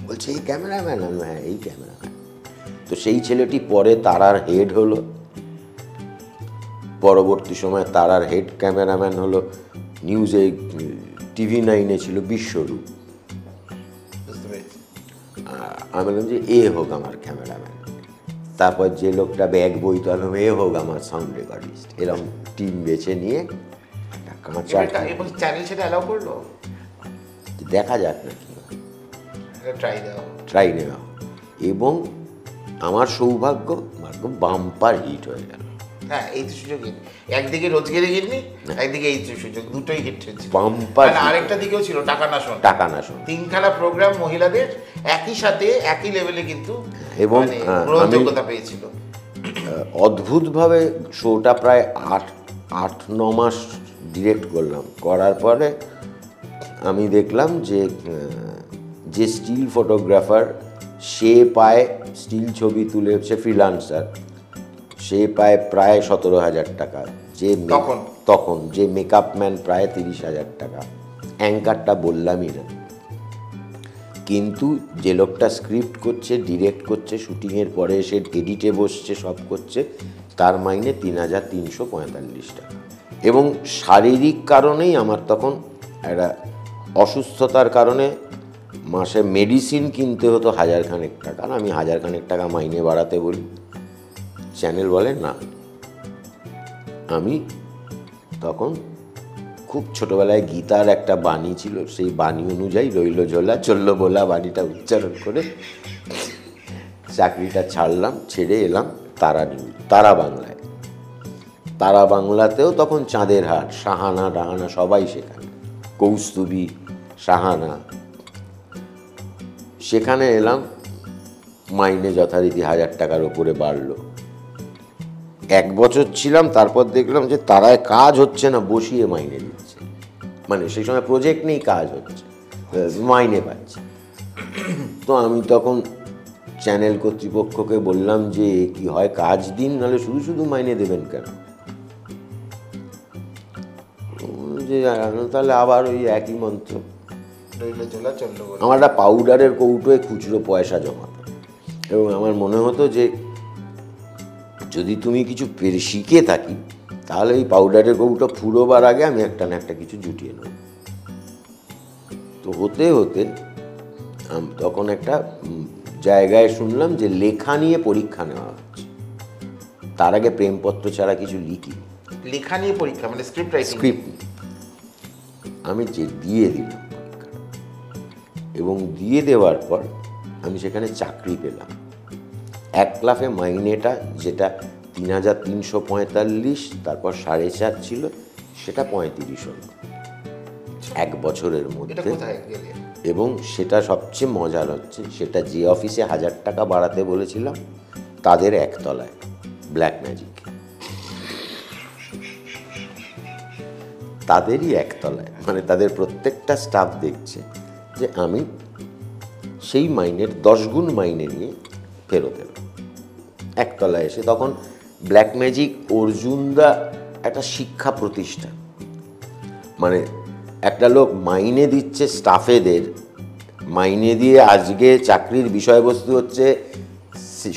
বলছে এই ক্যামেরাম্যান? আমি হ্যাঁ এই ক্যামেরাম্যান। তো সেই ছেলেটি পরে তারার হেড হলো, পরবর্তী সময় তারার হেড ক্যামেরাম্যান হলো, নিউজে TV9 ছিল বিশ্বরূপ। আমি বললাম যে এ হোক আমার ক্যামেরাম্যান, তারপর যে লোকটা ব্যাগ বইতে আনলাম এ হোক আমার সাউন্ড রেকর্ডিস্ট। এরকম টিম বেছে নিয়ে চ্যানেল সেটা অ্যালাউ করলো, দেখা যাক না কি ট্রাই নেওয়া। এবং আমার সৌভাগ্য বাম্পার হিট হয়ে গেল। হ্যাঁ, এই তো সুযোগ, একদিকে রোজগেরে গিরনি, একদিকে এই সুযোগ, দুটোই হিট হয়েছে। বাম্পার। আরেকটা দিকেও ছিল টাকা না শোন। 3খানা প্রোগ্রাম মহিলাদের একই সাথে একই লেভেলে কিন্তু, এবং গ্রহণযোগ্যতা পেয়েছিল। অদ্ভুতভাবে শোটা প্রায় 8-9 মাস ডিরেক্ট করলাম। করার পরে আমি দেখলাম যে স্টিল ফটোগ্রাফার সে পায়, স্টিল ছবি তুলে, সে ফ্রিল্যান্সার, সে পায় প্রায় 17,000 টাকা। যে তখন যে মেকআপ ম্যান প্রায় 30,000 টাকা। অ্যাঙ্কারটা বললামই না। কিন্তু যে লোকটা স্ক্রিপ্ট করছে, ডিরেক্ট করছে, শুটিংয়ের পরে এসে এডিটে বসছে, সব করছে, তার মাইনে 3,345 টাকা। এবং শারীরিক কারণেই আমার তখন একটা অসুস্থতার কারণে মাসে মেডিসিন কিনতে হতো 1,000 খানেক টাকা। আমি 1,000 খানেক টাকা মাইনে বাড়াতে বলি, চ্যানেল বলে না। আমি তখন খুব ছোটবেলায় গীতার একটা বাণী ছিল, সেই বাণী অনুযায়ী রইল ঝোলা চললো বোলা বাণীটা উচ্চারণ করে চাকরিটা ছাড়লাম। ছেড়ে এলাম তারা বাংলায়। তারা বাংলাতেও তখন চাঁদের হাট, সাহানা ডাহানা সবাই সেখানে, কৌস্তুভী, সাহানা। সেখানে এলাম, মাইনে যথারীতি 1,000 টাকার ওপরে বাড়লো। 1 বছর ছিলাম, তারপর দেখলাম যে তারায় কাজ হচ্ছে না, বসিয়ে মাইনে দিচ্ছে। মানে সেই সময় প্রজেক্ট নেই, কাজ হচ্ছে, মাইনে পাচ্ছে। তো আমি তখন চ্যানেল কর্তৃপক্ষকে বললাম যে কি হয় কাজ দিন, নাহলে শুধু শুধু মাইনে দেবেন কেন? যে তাহলে আবার ওই একই মন্ত্র। আমার একটা পাউডারের কৌটোয় খুচরো পয়সা জমাতো, এবং আমার মনে হতো যে যদি তুমি কিছু শিখে থাকি তাহলে এই পাউডারের কৌটো ফুরোবার আগে আমি একটা না একটা কিছু জুটিয়ে নেব। তো হতে হতে তখন একটা জায়গায় শুনলাম যে লেখা নিয়ে পরীক্ষা নেওয়া হচ্ছে। তার আগে প্রেমপত্র ছাড়া কিছু লিখি। লেখা নিয়ে পরীক্ষা মানে স্ক্রিপ্ট? আমি যে দিয়ে দিলাম এবং দিয়ে দেওয়ার পর আমি সেখানে চাকরি পেলাম। 1 লাফে মাইনেটা যেটা 3,345, তারপর 4.5 ছিল, সেটা 35 হলো 1 বছরের মধ্যে। এবং সেটা সবচেয়ে মজার হচ্ছে, সেটা যে অফিসে 1,000 টাকা বাড়াতে বলেছিলাম তাদের 1 তলায় ব্ল্যাক ম্যাজিক, তাদেরই 1 তলায়। মানে তাদের প্রত্যেকটা স্টাফ দেখছে যে আমি সেই মাইনের 10 গুণ মাইনে নিয়ে ফেরত এলাম 1 তলায় এসে। তখন ব্ল্যাক ম্যাজিক অর্জুনদা একটা শিক্ষা প্রতিষ্ঠান। মানে একটা লোক মাইনে দিচ্ছে স্টাফেদের, মাইনে দিয়ে আজকে চাকরির বিষয়বস্তু হচ্ছে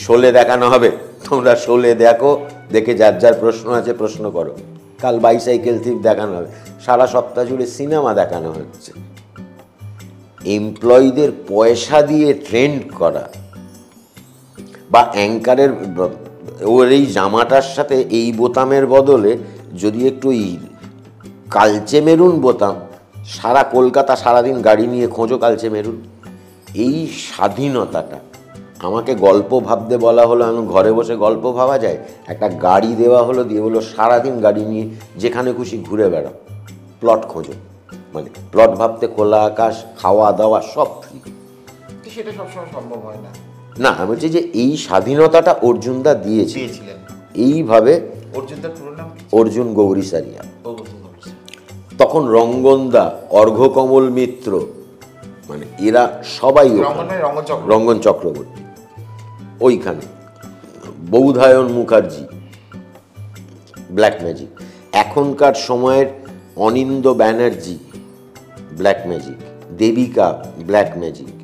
শোলে দেখানো হবে, তোমরা শোলে দেখো, দেখে যার যার প্রশ্ন আছে প্রশ্ন করো। কাল বাইসাইকেল থিপ দেখানো হবে, সারা সপ্তাহ জুড়ে সিনেমা দেখানো হচ্ছে। এমপ্লয়ীদের পয়সা দিয়ে ট্রেন্ড করা, বা অ্যাঙ্কারের ওর এই জামাটার সাথে এই বোতামের বদলে যদি একটু কালচে মেরুন বোতাম, সারা কলকাতা সারাদিন গাড়ি নিয়ে খোঁজো কালচে মেরুন। এই স্বাধীনতাটা আমাকে গল্প ভাবতে বলা হলো, আমি ঘরে বসে গল্প ভাবা যায়। একটা গাড়ি দেওয়া হলো, দিয়ে বললো সারাদিন গাড়ি নিয়ে যেখানে খুশি ঘুরে বেড়াও, প্লট খোঁজো। মানে প্লট ভাবতে খোলা আকাশ, খাওয়া দাওয়া সব ফ্রি। সেটা সবসময় সম্ভব হয় না। না, আমি বলছি যে এই স্বাধীনতাটা অর্জুনদা দিয়েছিলেন। এইভাবে অর্জুনদার পুরো নাম অর্জুন গৌরীসারিয়া। তখন রঙ্গনদা, অর্ঘ্যকমল মিত্র, মানে এরা সবাই, রঙ্গন চক্রবর্তী ওইখানে বৌধায়ন মুখার্জি ব্ল্যাক ম্যাজিক, এখনকার সময়ের Anindya Banerjee black magic, Debika black magic,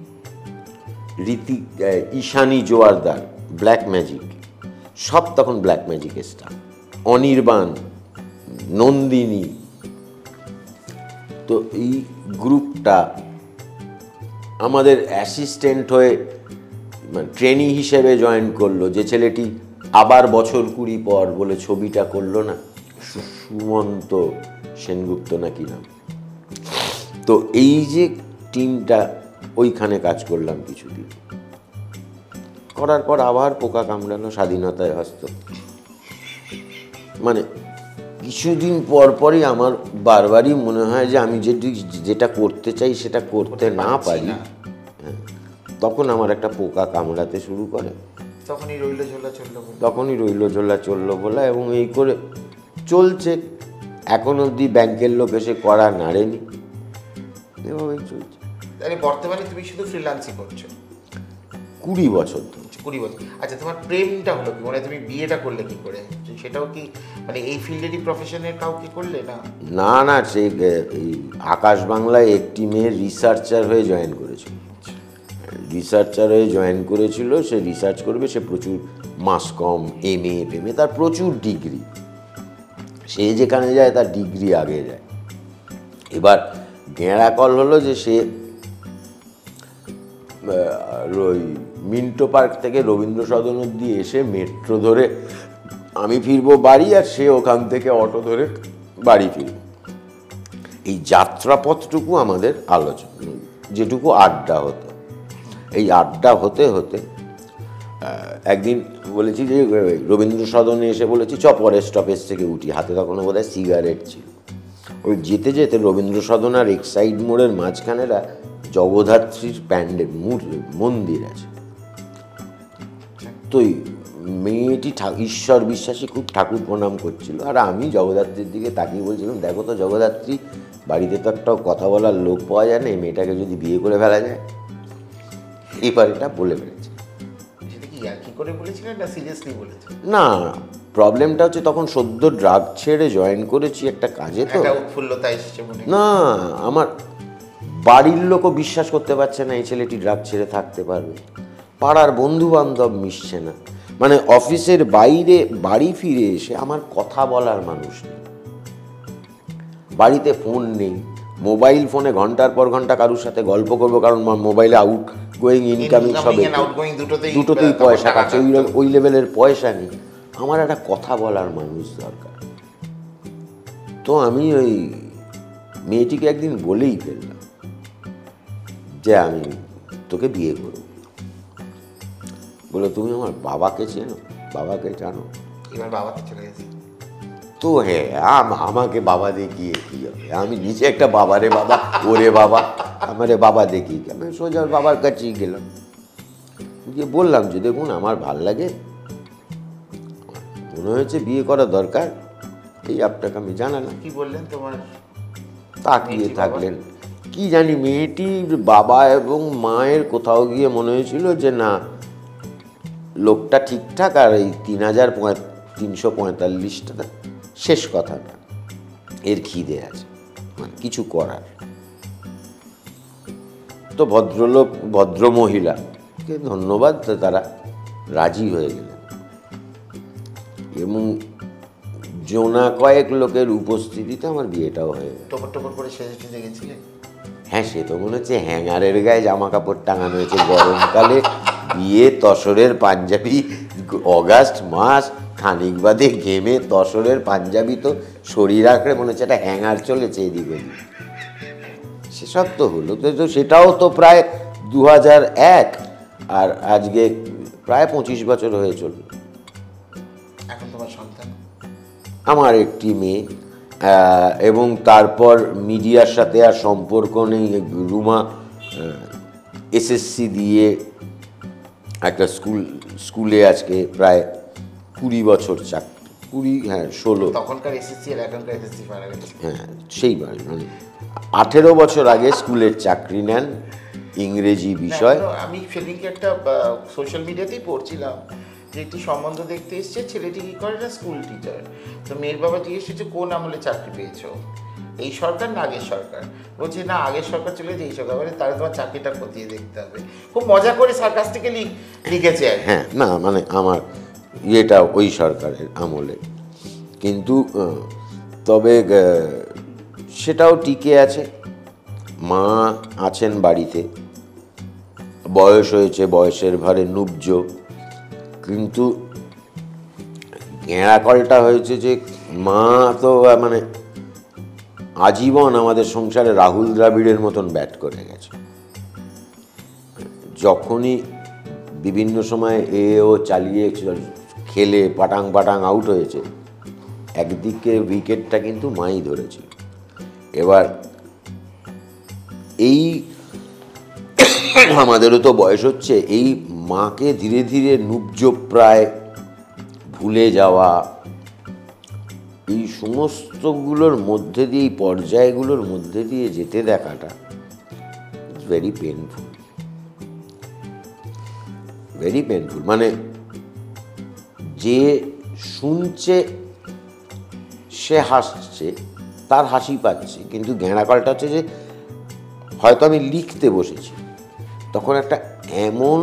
Ishani Joardar black magic, সব তখন ব্ল্যাক ম্যাজিকের স্টার। অনির্বাণ, নন্দিনী, তো এই গ্রুপটা আমাদের অ্যাসিস্ট্যান্ট হয়ে মানে ট্রেনি হিসেবে জয়েন করলো। যে ছেলেটি আবার বছর 20 পর বলে ছবিটা করলো না, সুমন্ত সেনগুপ্ত নাকি নাম। তো এই যে টিমটা, ওইখানে কাজ করলাম কিছুদিন, করার পর আবার পোকা কামড়ানো স্বাধীনতায় হস্ত। মানে কিছুদিন পর পরই আমার বারবারই মনে হয় যে আমি যেটা করতে চাই সেটা করতে না পারি, হ্যাঁ, তখন আমার একটা পোকা কামড়াতে শুরু করে। তখনই রইল ঝোলা চললো বলা, এবং এই করে চলছে এখন অবধি। ব্যাংকের লোক এসে করা নাড়েনি, এভাবেই চলছে। তাহলে বর্তমানে তুমি শুধু ফ্রিল্যান্সই করছো? 20 বছর ধরে। 20 বছর। আচ্ছা, তোমার প্রেমটা হলো কি, মানে তুমি বিয়েটা করলে কি করে? সেটাও কি মানে এই ফিল্ডেরই প্রফেশনের কাউকে করলে? না না, সে এই আকাশ বাংলায় একটি মেয়ের রিসার্চার হয়ে জয়েন করেছিল। সে রিসার্চ করবে, সে প্রচুর মাস কম, MA FMA, তার প্রচুর ডিগ্রি। সে যেখানে যায় তার ডিগ্রি আগে যায়। এবার গেঁড়া কল হলো যে সে ওই মিন্টো পার্ক থেকে রবীন্দ্র সদন অব্দি এসে মেট্রো ধরে আমি ফিরবো বাড়ি, আর সে ওখান থেকে অটো ধরে বাড়ি ফিরবে। এই যাত্রাপথটুকু আমাদের আলোচনা, যেটুকু আড্ডা হতো। এই আড্ডা হতে হতে একদিন বলেছি যে রবীন্দ্র সদনে এসে বলেছি পরের স্টপেজ থেকে উঠি। হাতে তখনও বোধহয় সিগারেট ছিল। ওই যেতে যেতে রবীন্দ্র সদন আর এক্সাইড মোড়ের মাঝখানেরা জগদ্ধাত্রীর মন্দির আছে। তো মেয়েটি ঈশ্বর বিশ্বাসী, খুব ঠাকুর প্রণাম করছিল, আর আমি জগদ্ধাত্রীর দিকে তাকিয়ে বলছিলাম, দেখো তো জগদ্ধাত্রী, বাড়িতে তো একটাও কথা বলার লোক পাওয়া যায় না, এই মেয়েটাকে যদি বিয়ে করে ফেলা যায়। এবার এটা বলে ফেলেছে। না, প্রবলেমটা হচ্ছে তখন সদ্য ড্রাগ ছেড়ে জয়েন করেছি একটা কাজে, তো না, আমার বাড়ির লোকও বিশ্বাস করতে পারছে না এই ছেলেটি ড্রাগ ছেড়ে থাকতে পারবে। পাড়ার বন্ধু বান্ধব মিশছে না। মানে অফিসের বাইরে বাড়ি ফিরে এসে আমার কথা বলার মানুষ নেই, বাড়িতে ফোন নেই, মোবাইল ফোনে ঘন্টার পর ঘন্টা কারোর সাথে গল্প করবো, কারণ মোবাইলে আউট গোয়িং ইনকামিং সবে দুটোতেই পয়সা কাছে, ওই লেভেলের পয়সা নেই। আমার একটা কথা বলার মানুষ দরকার। তো আমি ওই মেয়েটিকে একদিন বলেই ফেললাম যে আমি তোকে বিয়ে করব। বলে, তুমি আমার বাবাকে চেনো? বাবাকে জানো? এবার বাবাকে চলে গেছে। তো হ্যাঁ, আমাকে বাবা দেখিয়ে কি হবে? আমি নিচে একটা বাবারে বাবা, ওরে বাবা, আমারে বাবা দেখিয়ে কি? আমি সোজা বাবার কাছেই গেলাম, গিয়ে বললাম যে দেখুন, আমার ভাল লাগে, মনে হয়েছে বিয়ে করা দরকার, এই আপনাকে আমি জানালাম। কি বললেন? তোমার তাকিয়ে থাকলেন। কি জানি, মেয়েটির বাবা এবং মায়ের কোথাও গিয়ে মনে হয়েছিল যে না, লোকটা ঠিকঠাক, আর এই 3,345 টাকা শেষ কথাটা, এর খিদে আছে, মানে কিছু করার। তো ভদ্রলোক, ভদ্রমহিলাকে ধন্যবাদ, তারা রাজি হয়ে গেলেন, এবং জোনা কয়েক লোকের উপস্থিতিতে আমার বিয়েটাও হয়ে গেল। টপর করে সেজে গেছিলেন? হ্যাঁ, সে তো মনে হচ্ছে হ্যাঙ্গারের গায়ে জামা কাপড় টাঙানো হয়েছে। গরমকালে বিয়ে, তসরের পাঞ্জাবি, অগাস্ট মাস, খানিক বাদে ঘেমে তসরের পাঞ্জাবি তো শরীর আঁকড়ে মনে হচ্ছে একটা হ্যাঙ্গার চলেছে এদিক ওদিক। সেসব তো হলো, তো সেটাও তো প্রায় 2001, আর আজকে প্রায় 25 বছর হয়ে চলল। এখন তোমার সন্তান? আমার একটি মেয়ে, এবং তারপর মিডিয়ার সাথে আর সম্পর্ক নেই। রুমা SSC দিয়ে একটা স্কুলে আজকে প্রায় 20 বছর চাকরি, 16। তখনকার SSC আর এখনকার SSC পারা গেছে। হ্যাঁ, সেইবার মানে 18 বছর আগে স্কুলের চাকরি নেন, ইংরেজি বিষয়। আমি সেদিনকে একটা সোশ্যাল মিডিয়াতেই পড়ছিলাম যে একটি সম্বন্ধ দেখতে এসছে, ছেলেটি কী করে না স্কুল টিচার। তো মেয়ের বাবা জিজ্ঞেস করছে কোন আমলে চাকরি পেয়েছো, এই সরকার না আগের সরকার? বলছে না আগের সরকার চলে গেছে, এই সরকার। বলে তাহলে তোমার চাকরিটা খতিয়ে দেখতে হবে। খুব মজা করে সার্কাস্টিক্যালি লিখেছে আর কি। হ্যাঁ, না মানে আমার ইয়েটা ওই সরকারের আমলে, কিন্তু তবে সেটাও টিকে আছে। মা আছেন বাড়িতে, বয়স হয়েছে, বয়সের ভারে নুব্জ, কিন্তু গেঁড়াকলটা হয়েছে যে মা তো মানে আজীবন আমাদের সংসারে রাহুল দ্রাবিড়ের মতন ব্যাট করে গেছে। যখনই বিভিন্ন সময় ও চালিয়ে খেলে পাটাং পাটাং আউট হয়েছে, একদিকে উইকেটটা কিন্তু মাই ধরেছিল। এবার এই আমাদেরও তো বয়স হচ্ছে, এই মাকে ধীরে ধীরে নুব্জপ্রায় ভুলে যাওয়া, এই সমস্তগুলোর মধ্যে দিয়ে, এই পর্যায়গুলোর মধ্যে দিয়ে যেতে দেখাটা ভেরি পেনফুল, ভেরি পেনফুল। মানে যে শুনছে সে হাসছে, তার হাসি পাচ্ছে, কিন্তু গেঁড়াকলটা হচ্ছে যে হয়তো আমি লিখতে বসেছি, তখন একটা এমন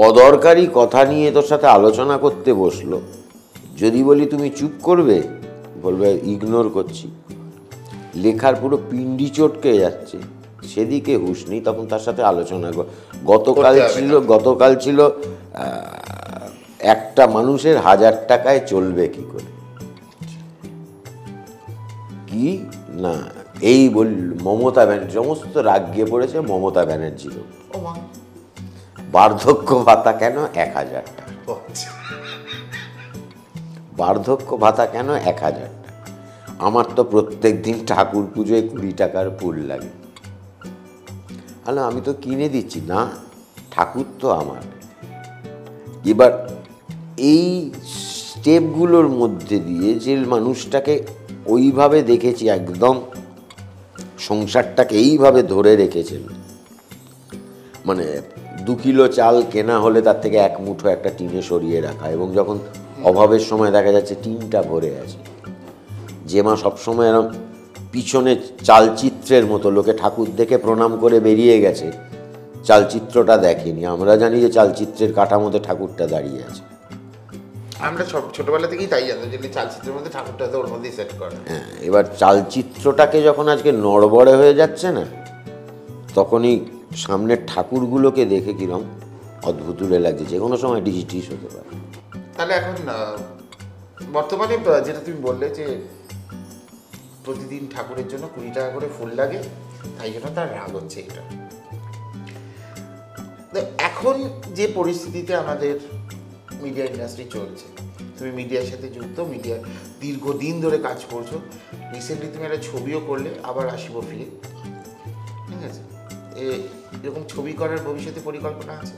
অদরকারি কথা নিয়ে তোর সাথে আলোচনা করতে বসলো, যদি বলি তুমি চুপ করবে, বলবে ইগনোর করছি। লেখার পুরো পিন্ডি চটকে যাচ্ছে, সেদিকে হুঁশ নেই, তখন তার সাথে আলোচনা গতকাল ছিল একটা মানুষের 1000 টাকায় চলবে কি করে, কি না এই বল মমতা ব্যানার্জি, সমস্ত রাগ গিয়ে পড়েছে মমতা ব্যানার্জির। বার্ধক্য ভাতা কেন 1000 টাকা, বার্ধক্য ভাতা কেন 1000 টাকা? আমার তো প্রত্যেক দিন ঠাকুর পুজোয় 20 টাকার ফুল লাগে। হ্যালো, আমি তো কিনে দিচ্ছি না, ঠাকুর তো আমার। এবার এই স্টেপগুলোর মধ্যে দিয়ে যে মানুষটাকে ওইভাবে দেখেছি, একদম সংসারটাকে এইভাবে ধরে রেখেছেন, মানে 2 কিলো চাল কেনা হলে তার থেকে 1 মুঠো একটা টিনে সরিয়ে রাখা, এবং যখন অভাবের সময় দেখা যাচ্ছে টিনটা ভরে আছে। যে মা সবসময় এরকম পিছনে চালচিত্রের মতো লোকে ঠাকুর দেখে প্রণাম করে বেরিয়ে গেছে, চালচিত্রটা দেখেনি। আমরা জানি যে চালচিত্রের কাঠামোতে ঠাকুরটা দাঁড়িয়ে আছে। আমরা সব ছোটবেলা থেকেই তাই জানতাম যে চালচিত্রের মধ্যে ঠাকুরটা তো ওর মধ্যেই সেট করে। হ্যাঁ, এবার চালচিত্রটাকে যখন আজকে নড়বড়ে হয়ে যাচ্ছে না, তখনই সামনের ঠাকুরগুলোকে দেখে কিরম অদ্ভুতুলে লাগছে, যে কোনো সময় ডিজিটিস হতে পারে। তাহলে এখন বর্তমানে যেটা তুমি বললে যে প্রতিদিন ঠাকুরের জন্য 20 টাকা করে ফুল লাগে, তাই জন্য তার রাগ হচ্ছে। এটা এখন যে পরিস্থিতিতে আমাদের মিডিয়া ইন্ডাস্ট্রি চলছে, তুমি মিডিয়ার সাথে যুক্ত, মিডিয়ার দীর্ঘদিন ধরে কাজ করছো, রিসেন্টলি তুমি একটা ছবিও করলে, আবার আসিব ফিরে, ঠিক আছে? এরকম ছবি করার ভবিষ্যতে পরিকল্পনা আছে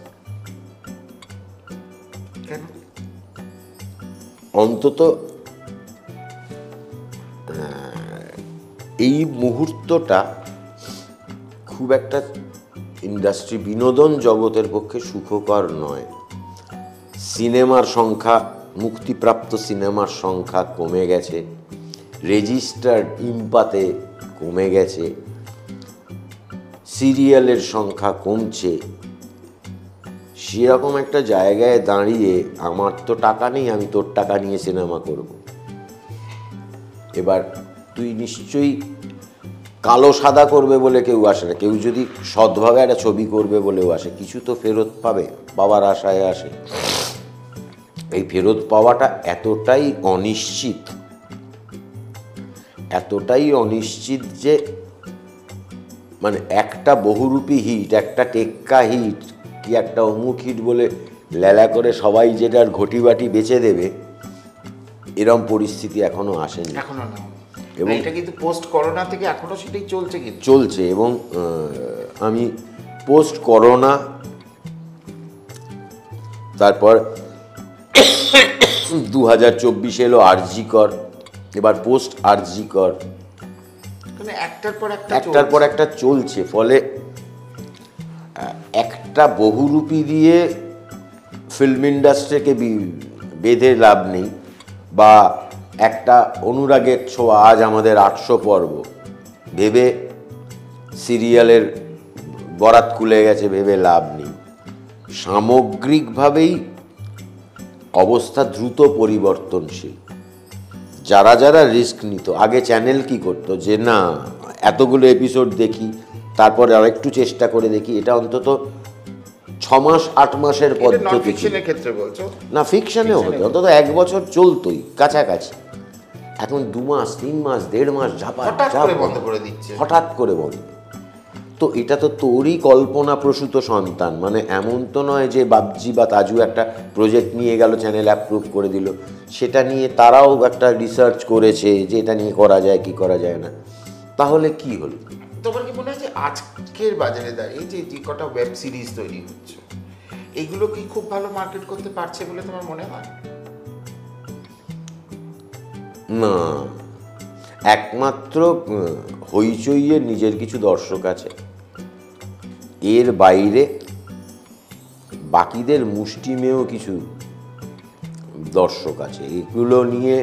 কেন? অন্তত এই মুহূর্তটা খুব একটা ইন্ডাস্ট্রি, বিনোদন জগতের পক্ষে সুখকর নয়। সিনেমার সংখ্যা, মুক্তিপ্রাপ্ত সিনেমার সংখ্যা কমে গেছে, রেজিস্টার্ড ইম্পাতে কমে গেছে, সিরিয়ালের সংখ্যা কমছে। সেরকম একটা জায়গায় দাঁড়িয়ে আমার তো টাকা নেই, আমি তোর টাকা নিয়ে সিনেমা করব। এবার তুই নিশ্চয়ই কালো সাদা করবে বলে কেউ আসে না, কেউ যদি সৎভাবে একটা ছবি করবে বলেও আসে, কিছু তো ফেরত পাবে, পাওয়ার আশায় আসে। এই ফেরত পাওয়াটা এতটাই অনিশ্চিত, এতটাই অনিশ্চিত যে মানে একটা বহুরূপী হিট, একটা টেক্কা হিট, কি একটা অমুক হিট বলে লেলা করে সবাই যেটার ঘটি বাটি বেচে দেবে, এরম পরিস্থিতি এখনো আসেনি। এখনো না, এবং এটা কিন্তু পোস্ট করোনা থেকে এখনো সেটাই চলছে, কিন্তু চলছে। এবং আমি পোস্ট করোনা, তারপর 2024 এলো আরজি কর, এবার পোস্ট আরজি কর, একটার পর একটা চলছে। ফলে একটা বহুরূপী দিয়ে ফিল্ম ইন্ডাস্ট্রিকে বেঁধে লাভ নেই, বা একটা অনুরাগের ছোঁয়া আজ আমাদের 800 পর্ব ভেবে সিরিয়ালের বরাত খুলে গেছে ভেবে লাভ নেই। সামগ্রিকভাবেই অবস্থা দ্রুত পরিবর্তনশীল। যারা যারা রিস্ক নিত, আগে চ্যানেল কি করতো যে না এতগুলো এপিসোড দেখি তারপরে আর একটু চেষ্টা করে দেখি, এটা অন্তত 6 মাস 8 মাসের পদ্ধতি ছিল। ক্ষেত্রে বলছো না, ফিকশনেও হতো, অন্তত 1 বছর চলতোই কাছাকাছি। এখন 2 মাস 3 মাস 1.5 মাস বন্ধ করে দিচ্ছে হঠাৎ করে বন্ধ। তো এটা তো তোরই কল্পনা প্রসূত সন্তান, মানে এমন তো নয় যে বাবজি বা তাজু একটা প্রজেক্ট নিয়ে গেল, চ্যানেল অ্যাপ্রুভ করে দিল, সেটা নিয়ে তারাও একটা রিসার্চ করেছে যে এটা নিয়ে করা যায় কি করা যায় না। তাহলে কি হলো? তোমার কি মনে হয় যে আজকের বাজারে দাঁড়িয়ে যে কটা ওয়েব সিরিজ তৈরি হচ্ছে এগুলো কি খুব ভালো মার্কেট করতে পারছে বলে তোমার মনে হয়? না, একমাত্র হইচইয়ের নিজের কিছু দর্শক আছে, এর বাইরে বাকিদের মুষ্টিমেয় কিছু দর্শক আছে। এগুলো নিয়ে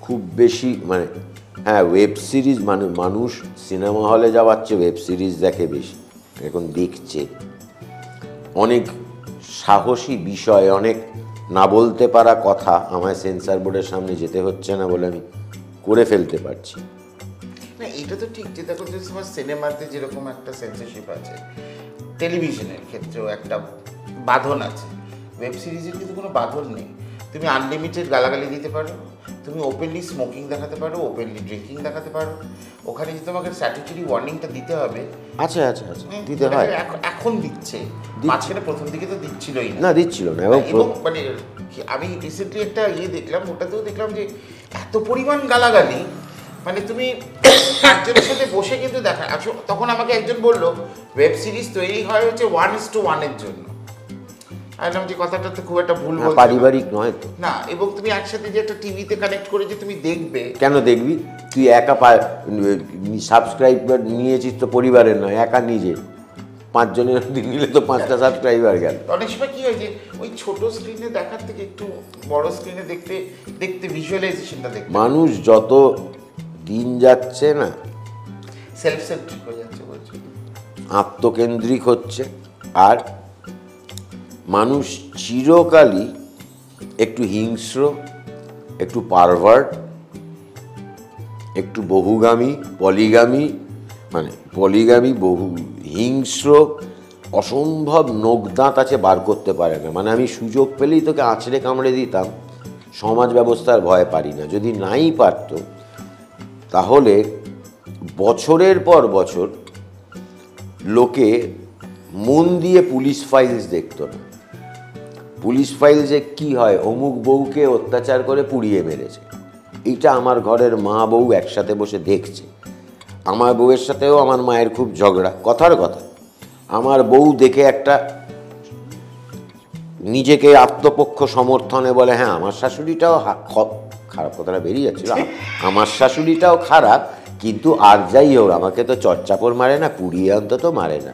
খুব বেশি মানে হ্যাঁ, ওয়েব সিরিজ মানে মানুষ সিনেমা হলে যাওয়ার চেয়ে ওয়েব সিরিজ দেখে বেশি, এখন দেখছে। অনেক সাহসী বিষয়, অনেক না বলতে পারা কথা আমায় সেন্সর বোর্ডের সামনে যেতে হচ্ছে না বলে আমি করে ফেলতে পারছি। না, এটা তো ঠিক যে দেখো যে তোমার সিনেমাতে যেরকম একটা সেন্সরশিপ আছে, টেলিভিশনের ক্ষেত্রেও একটা বাঁধন আছে, ওয়েব সিরিজের কিন্তু কোনো বাঁধন নেই। তুমি আনলিমিটেড গালাগালি দিতে পারো, তুমি ওপেনলি স্মোকিং দেখাতে পারো, ওপেনলি ড্রিঙ্কিং দেখাতে পারো। ওখানে যে তোমাকে স্ট্যাটিউটরি ওয়ার্নিংটা দিতে হবে, আচ্ছা আচ্ছা আচ্ছা, দিতে হয়, এখন দিচ্ছে। মাঝখানে প্রথম দিকে তো দিচ্ছিলই না, দিচ্ছিল না। এবং মানে আমি রিসেন্টলি একটা দেখলাম, ওটাতেও দেখলাম যে এত পরিমাণ গালাগালি, মানে তুমি একজনের সাথে বসে কিন্তু দেখা। তখন আমাকে একজন বললো ওয়েব সিরিজ তৈরি হয় হচ্ছে 1:1 জন্য। আমি যে কথাটা তো খুব একটা ভুল বলছি, পারিবারিক নয় তো না। এবং তুমি একসাথে যে একটা টিভিতে কানেক্ট করে যে তুমি দেখবে, কেন দেখবি? তুই একা সাবস্ক্রাইবার নিয়েছিস তো পরিবারের নয়, একা নিজে 5 জনের নিলে তো 5টা সাবস্ক্রাইবার গেল। অনেক সময় কি হয় যে ওই ছোট স্ক্রিনে দেখার থেকে একটু বড় স্ক্রিনে দেখতে দেখতে ভিজুয়ালাইজেশনটা দেখতে মানুষ যত দিন যাচ্ছে না সেলফ সেন্ট্রিক হয়ে যাচ্ছে, বলছি আত্মকেন্দ্রিক হচ্ছে। আর মানুষ চিরকালই একটু হিংস্র, একটু পারভার্ট, একটু বহুগামী, পলিগামী বহু হিংস্র, অসম্ভব নখদাঁত আছে, বার করতে পারে না। মানে আমি সুযোগ পেলেই তোকে আঁচড়ে কামড়ে দিতাম, সমাজ ব্যবস্থার ভয় পারি না। যদি নাই পারতো তাহলে বছরের পর বছর লোকে মন দিয়ে পুলিশ ফাইলস দেখতো না। পুলিশ ফাইলসে কি হয়, অমুক বউকে অত্যাচার করে পুড়িয়ে মেরেছে, এইটা আমার ঘরের মা বউ একসাথে বসে দেখছে। আমার বউয়ের সাথেও আমার মায়ের খুব ঝগড়া, কথার কথা। আমার বউ দেখে একটা নিজেকে আত্মপক্ষ সমর্থনে বলে হ্যাঁ আমার শাশুড়িটাও খারাপ, কথাটা বেরিয়ে যাচ্ছিল, আমার শাশুড়িটাও খারাপ, কিন্তু আর যাই হোক আমাকে তো চচ্চাপড় মারে না, পুড়িয়ে অন্তত মারে না।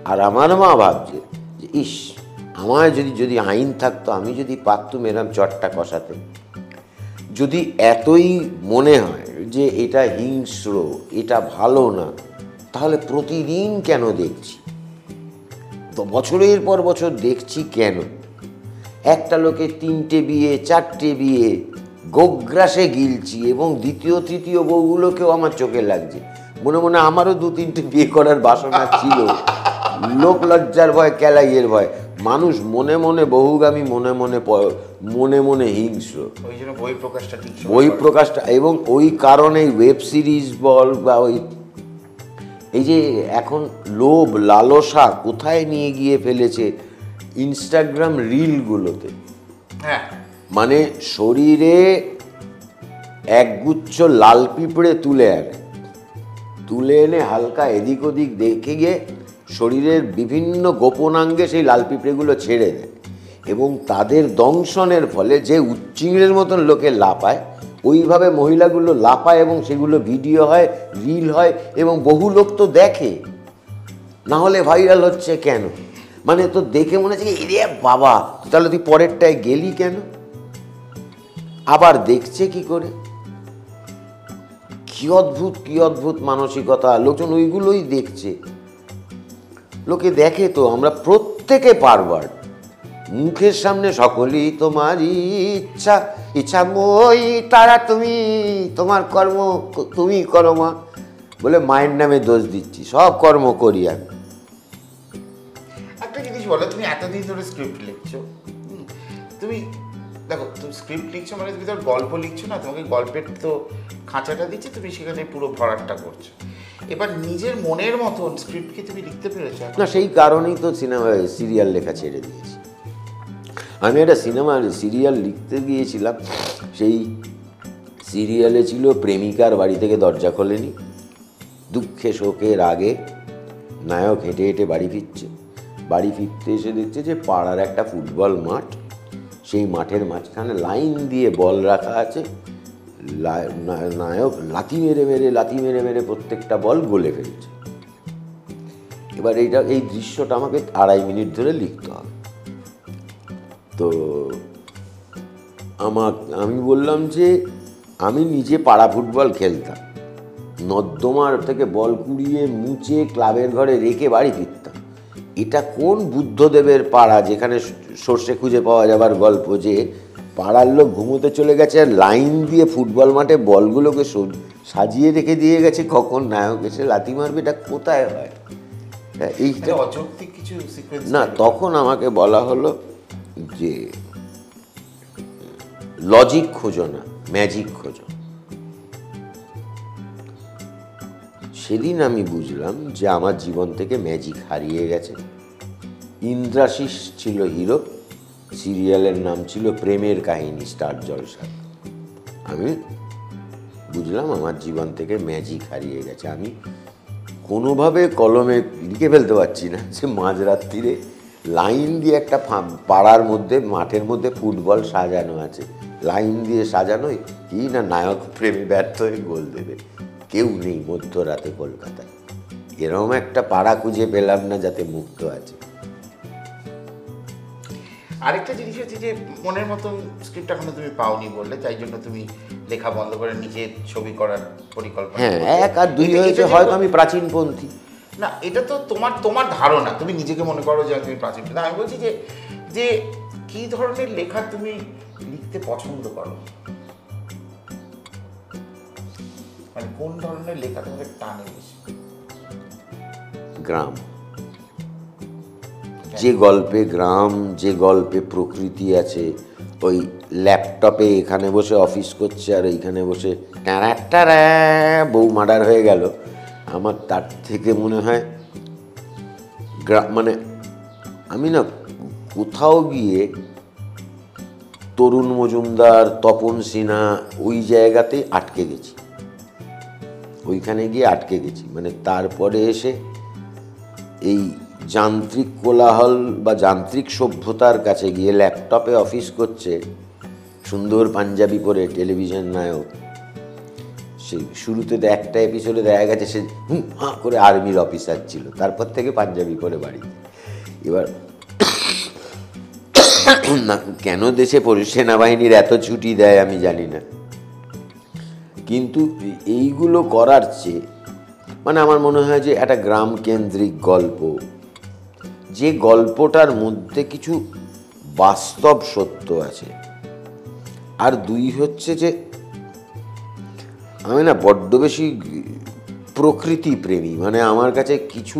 আর আমার মা ভাবছে যে ইস, আমার যদি আইন থাকতো, আমি যদি পারতুম এরম চটটা কষাতে। যদি এতই মনে হয় যে এটা হিংস্র, এটা ভালো না, তাহলে প্রতিদিন কেন দেখছি? তো বছরের পর বছর দেখছি কেন? একটা লোকের 3টে বিয়ে 4টে বিয়ে, গোগ্রাসে গিলছি, এবং দ্বিতীয় তৃতীয় বউগুলোকেও আমার চোখে লাগছে। মনে মনে আমারও 2-3টে বিয়ে করার বাসনা ছিল, লোক লজ্জার ভয়, কেলাইয়ের ভয়। মানুষ মনে মনে বহুগামী, মনে মনে হিংস্র, ওই জন্য বই প্রকাশটা। এবং ওই কারণেই ওয়েব সিরিজ বল বা এই যে এখন লোভ লালসা কোথায় নিয়ে গিয়ে ফেলেছে ইনস্টাগ্রাম রিলগুলোতে। হ্যাঁ, মানে শরীরে একগুচ্ছ লাল পিঁপড়ে তুলে এনে হালকা এদিক ওদিক দেখে গিয়ে শরীরের বিভিন্ন গোপনাঙ্গে সেই লাল পিঁপড়েগুলো ছেড়ে দেয়, এবং তাদের দংশনের ফলে যে উচ্চিংড়ের মতন লোকে লাফায়, ওইভাবে মহিলাগুলো লাফায় এবং সেগুলো ভিডিও হয়, রিল হয়, এবং বহু লোক তো দেখে। না হলে ভাইরাল হচ্ছে কেন? মানে তো দেখে মনে হচ্ছে এরে বাবা, তাহলে তুই পরেরটায় গেলি কেন? আবার দেখছে কি করে? কি অদ্ভুত মানসিকতা, লোকজন ওইগুলোই দেখছে। লোকে দেখে তো আমরা প্রত্যেকে পারবার, মুখের সামনে সকলেই তোমারই ইচ্ছা মই তারা তুমি, তোমার কর্ম তুমি করো মা বলে মায়ের নামে দোষ দিচ্ছি, সব কর্ম করি আমি। একটা জিনিস বলো, তুমি এতদিন ধরে স্ক্রিপ্ট লিখছো, তুমি দেখো, তুমি স্ক্রিপ্ট লিখছো মানে তুমি ধর গল্প লিখছো না, তোমাকে গল্পের তো খাঁচাটা দিচ্ছে, তুমি সেখানে পুরো ভরাটটা করছো। এবার নিজের মনের মতন স্ক্রিপ্ট কি তুমি লিখতে পেরেছো? না, সেই কারণেই তো সিরিয়াল লেখা ছেড়ে দিয়েছি। আমি একটা সিরিয়াল লিখতে গিয়েছিলাম, সেই সিরিয়ালে ছিল প্রেমিকার বাড়ি থেকে দরজা খোলেনি, দুঃখে শোকে রাগে নায়ক হেঁটে হেঁটে বাড়ি ফিরছে, বাড়ি ফিরতে এসে দেখছে যে পাড়ার একটা ফুটবল মাঠ, সেই মাঠের মাঝখানে লাইন দিয়ে বল রাখা আছে, নায়ক লাথি মেরে মেরে প্রত্যেকটা বল গোলে ফেলছে। এবার এই দৃশ্যটা আমাকে 2.5 মিনিট ধরে লিখতে হবে। তো আমি বললাম যে আমি নিজে পাড়া ফুটবল খেলতাম, নর্দমার থেকে বল কুড়িয়ে মুছে ক্লাবের ঘরে রেখে বাড়ি ফিরতাম। এটা কোন বুদ্ধদেবের পাড়া যেখানে সর্ষে খুঁজে পাওয়া যাবার গল্প, যে পাড়ার লোক ঘুমোতে চলে গেছে আর লাইন দিয়ে ফুটবল মাঠে বলগুলোকে সাজিয়ে রেখে দিয়ে গেছে, কখন নায়ক এসে লাথি মারবে, এটা কোথায় হয়? এইটা অযৌক্তিক কিছু সিকোয়েন্স না। তখন আমাকে বলা হলো যে লজিক খোঁজো না, ম্যাজিক খোঁজো। সেদিন আমি বুঝলাম যে আমার জীবন থেকে ম্যাজিক হারিয়ে গেছে। ইন্দ্রাশিস ছিল হিরো, সিরিয়ালের নাম ছিল প্রেমের কাহিনী স্টার জলসা। আমি বুঝলাম আমার জীবন থেকে ম্যাজিক হারিয়ে গেছে। আমি কোনোভাবে কলমে লিখে ফেলতে পারছি না যে মাঝরাত্রিরে লাইন দিয়ে একটা পাড়ার মধ্যে মাঠের মধ্যে ফুটবল সাজানো আছে, লাইন দিয়ে সাজানো, কি না নায়ক প্রেমে ব্যর্থ হয়ে গোল দেবে, কেউ নেই মধ্যরাতে কলকাতায়। এরকম একটা পাড়া খুঁজে পেলাম না যাতে মুক্ত আছে। আরেকটা জিনিস হচ্ছে যে মনের মতন স্ক্রিপ্ট এখনো তুমি পাওনি বললে, তাই জন্য তুমি লেখা বন্ধ করে নিজের ছবি করার পরিকল্পনা। হ্যাঁ, 1 আর 2 হয়েছে, হয়তো আমি প্রাচীনপন্থী। না, এটা তো তোমার ধারণা, তুমি নিজেকে মনে করো যে তুমি প্রাচীন। না, আমি বলছি যে যে কি ধরনের লেখা তুমি লিখতে পছন্দ করো, মানে কোন ধরনের লেখা তোমাকে টানে বেশি? গ্রাম, যে গল্পে গ্রাম, যে গল্পে প্রকৃতি আছে। ওই ল্যাপটপে এখানে বসে অফিস করছে আর এইখানে বসে ট্যারা বউ মার্ডার হয়ে গেল, আমার তার থেকে মনে হয় গ্রাম। মানে আমি না কোথাও গিয়ে তরুণ মজুমদার, তপন সিনহা, ওই জায়গাতেই আটকে গেছি, ওইখানে গিয়ে আটকে গেছি। মানে তারপরে এসে এই যান্ত্রিক কোলাহল বা যান্ত্রিক সভ্যতার কাছে গিয়ে ল্যাপটপে অফিস করছে সুন্দর পাঞ্জাবি পরে টেলিভিশন নায়ক। সে শুরুতে একটা এপিসোডে দেখা গেছে সে করে আর্মির অফিসার ছিল, তারপর থেকে পাঞ্জাবি পরে বাড়িতে। এবার না কেন দেশে সেনাবাহিনীর এত ছুটি দেয় আমি জানি না, কিন্তু এইগুলো করার চেয়ে মানে আমার মনে হয় যে একটা গ্রাম কেন্দ্রিক গল্প, যে গল্পটার মধ্যে কিছু বাস্তব সত্য আছে। আর 2 হচ্ছে যে আমি না বড্ড বেশি প্রকৃতি প্রেমী। মানে আমার কাছে কিছু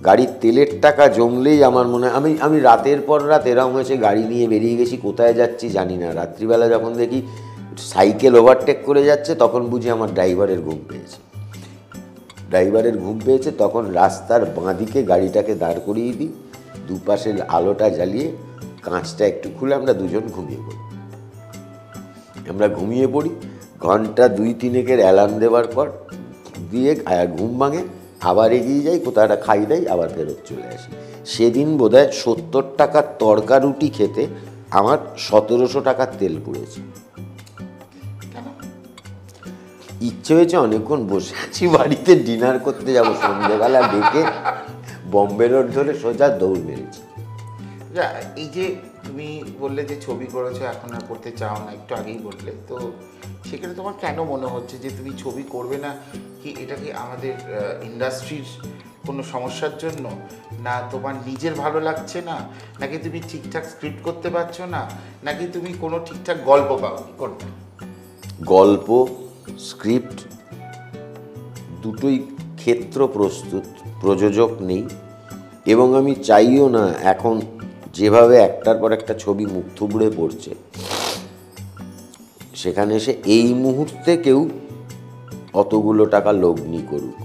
গাড়ির তেলের টাকা জমলেই আমার মনে হয় আমি রাতের পর রাত এরকম হয়েছে, গাড়ি নিয়ে বেরিয়ে গেছি, কোথায় যাচ্ছি জানি না, রাত্রিবেলা যখন দেখি সাইকেল ওভারটেক করে যাচ্ছে তখন বুঝি আমার ড্রাইভারের ঘুম পেয়েছে। তখন রাস্তার বাঁদিকে গাড়িটাকে দাঁড় করিয়ে দিই, দুপাশের আলোটা জ্বালিয়ে কাঁচটা একটু খুলে আমরা দুজন ঘুমিয়ে পড়ি। ঘন্টা 2-3 অ্যালার্ম দেওয়ার পর দিয়ে ঘুম ভাঙে, আবার এগিয়ে যাই, কোথাও একটা খাই দেয়, আবার ফেরত চলে আসি। সেদিন বোধহয় 70 টাকার তড়কা রুটি খেতে আমার 1700 টাকার তেল পুড়েছে। ইচ্ছে হয়েছে অনেকক্ষণ বসে আছি, বাড়িতে ডিনার করতে যাবো, সন্ধ্যেবেলা ডেকে বম্বে রোড ধরে সোজা দৌড় মেরেছি। এই যে তুমি বললে যে ছবি করেছো, এখন আর করতে চাও না, একটু আগেই বললে, তো সেখানে তোমার কেন মনে হচ্ছে যে তুমি ছবি করবে না? কি এটা কি আমাদের ইন্ডাস্ট্রির কোনো সমস্যার জন্য, না তোমার নিজের ভালো লাগছে না, নাকি তুমি ঠিকঠাক স্ক্রিপ্ট করতে পারছো না, নাকি তুমি কোনো ঠিকঠাক গল্প পাও? কি করবে? গল্প, স্ক্রিপ্ট দুটোই ক্ষেত্র প্রস্তুত, প্রযোজক নেই, এবং আমি চাইও না। এখন যেভাবে একটার পর একটা ছবি মুখ থুবড়ে পড়ছে, সেখানে এসে এই মুহূর্তে কেউ অতগুলো টাকা লগ্নি করুক,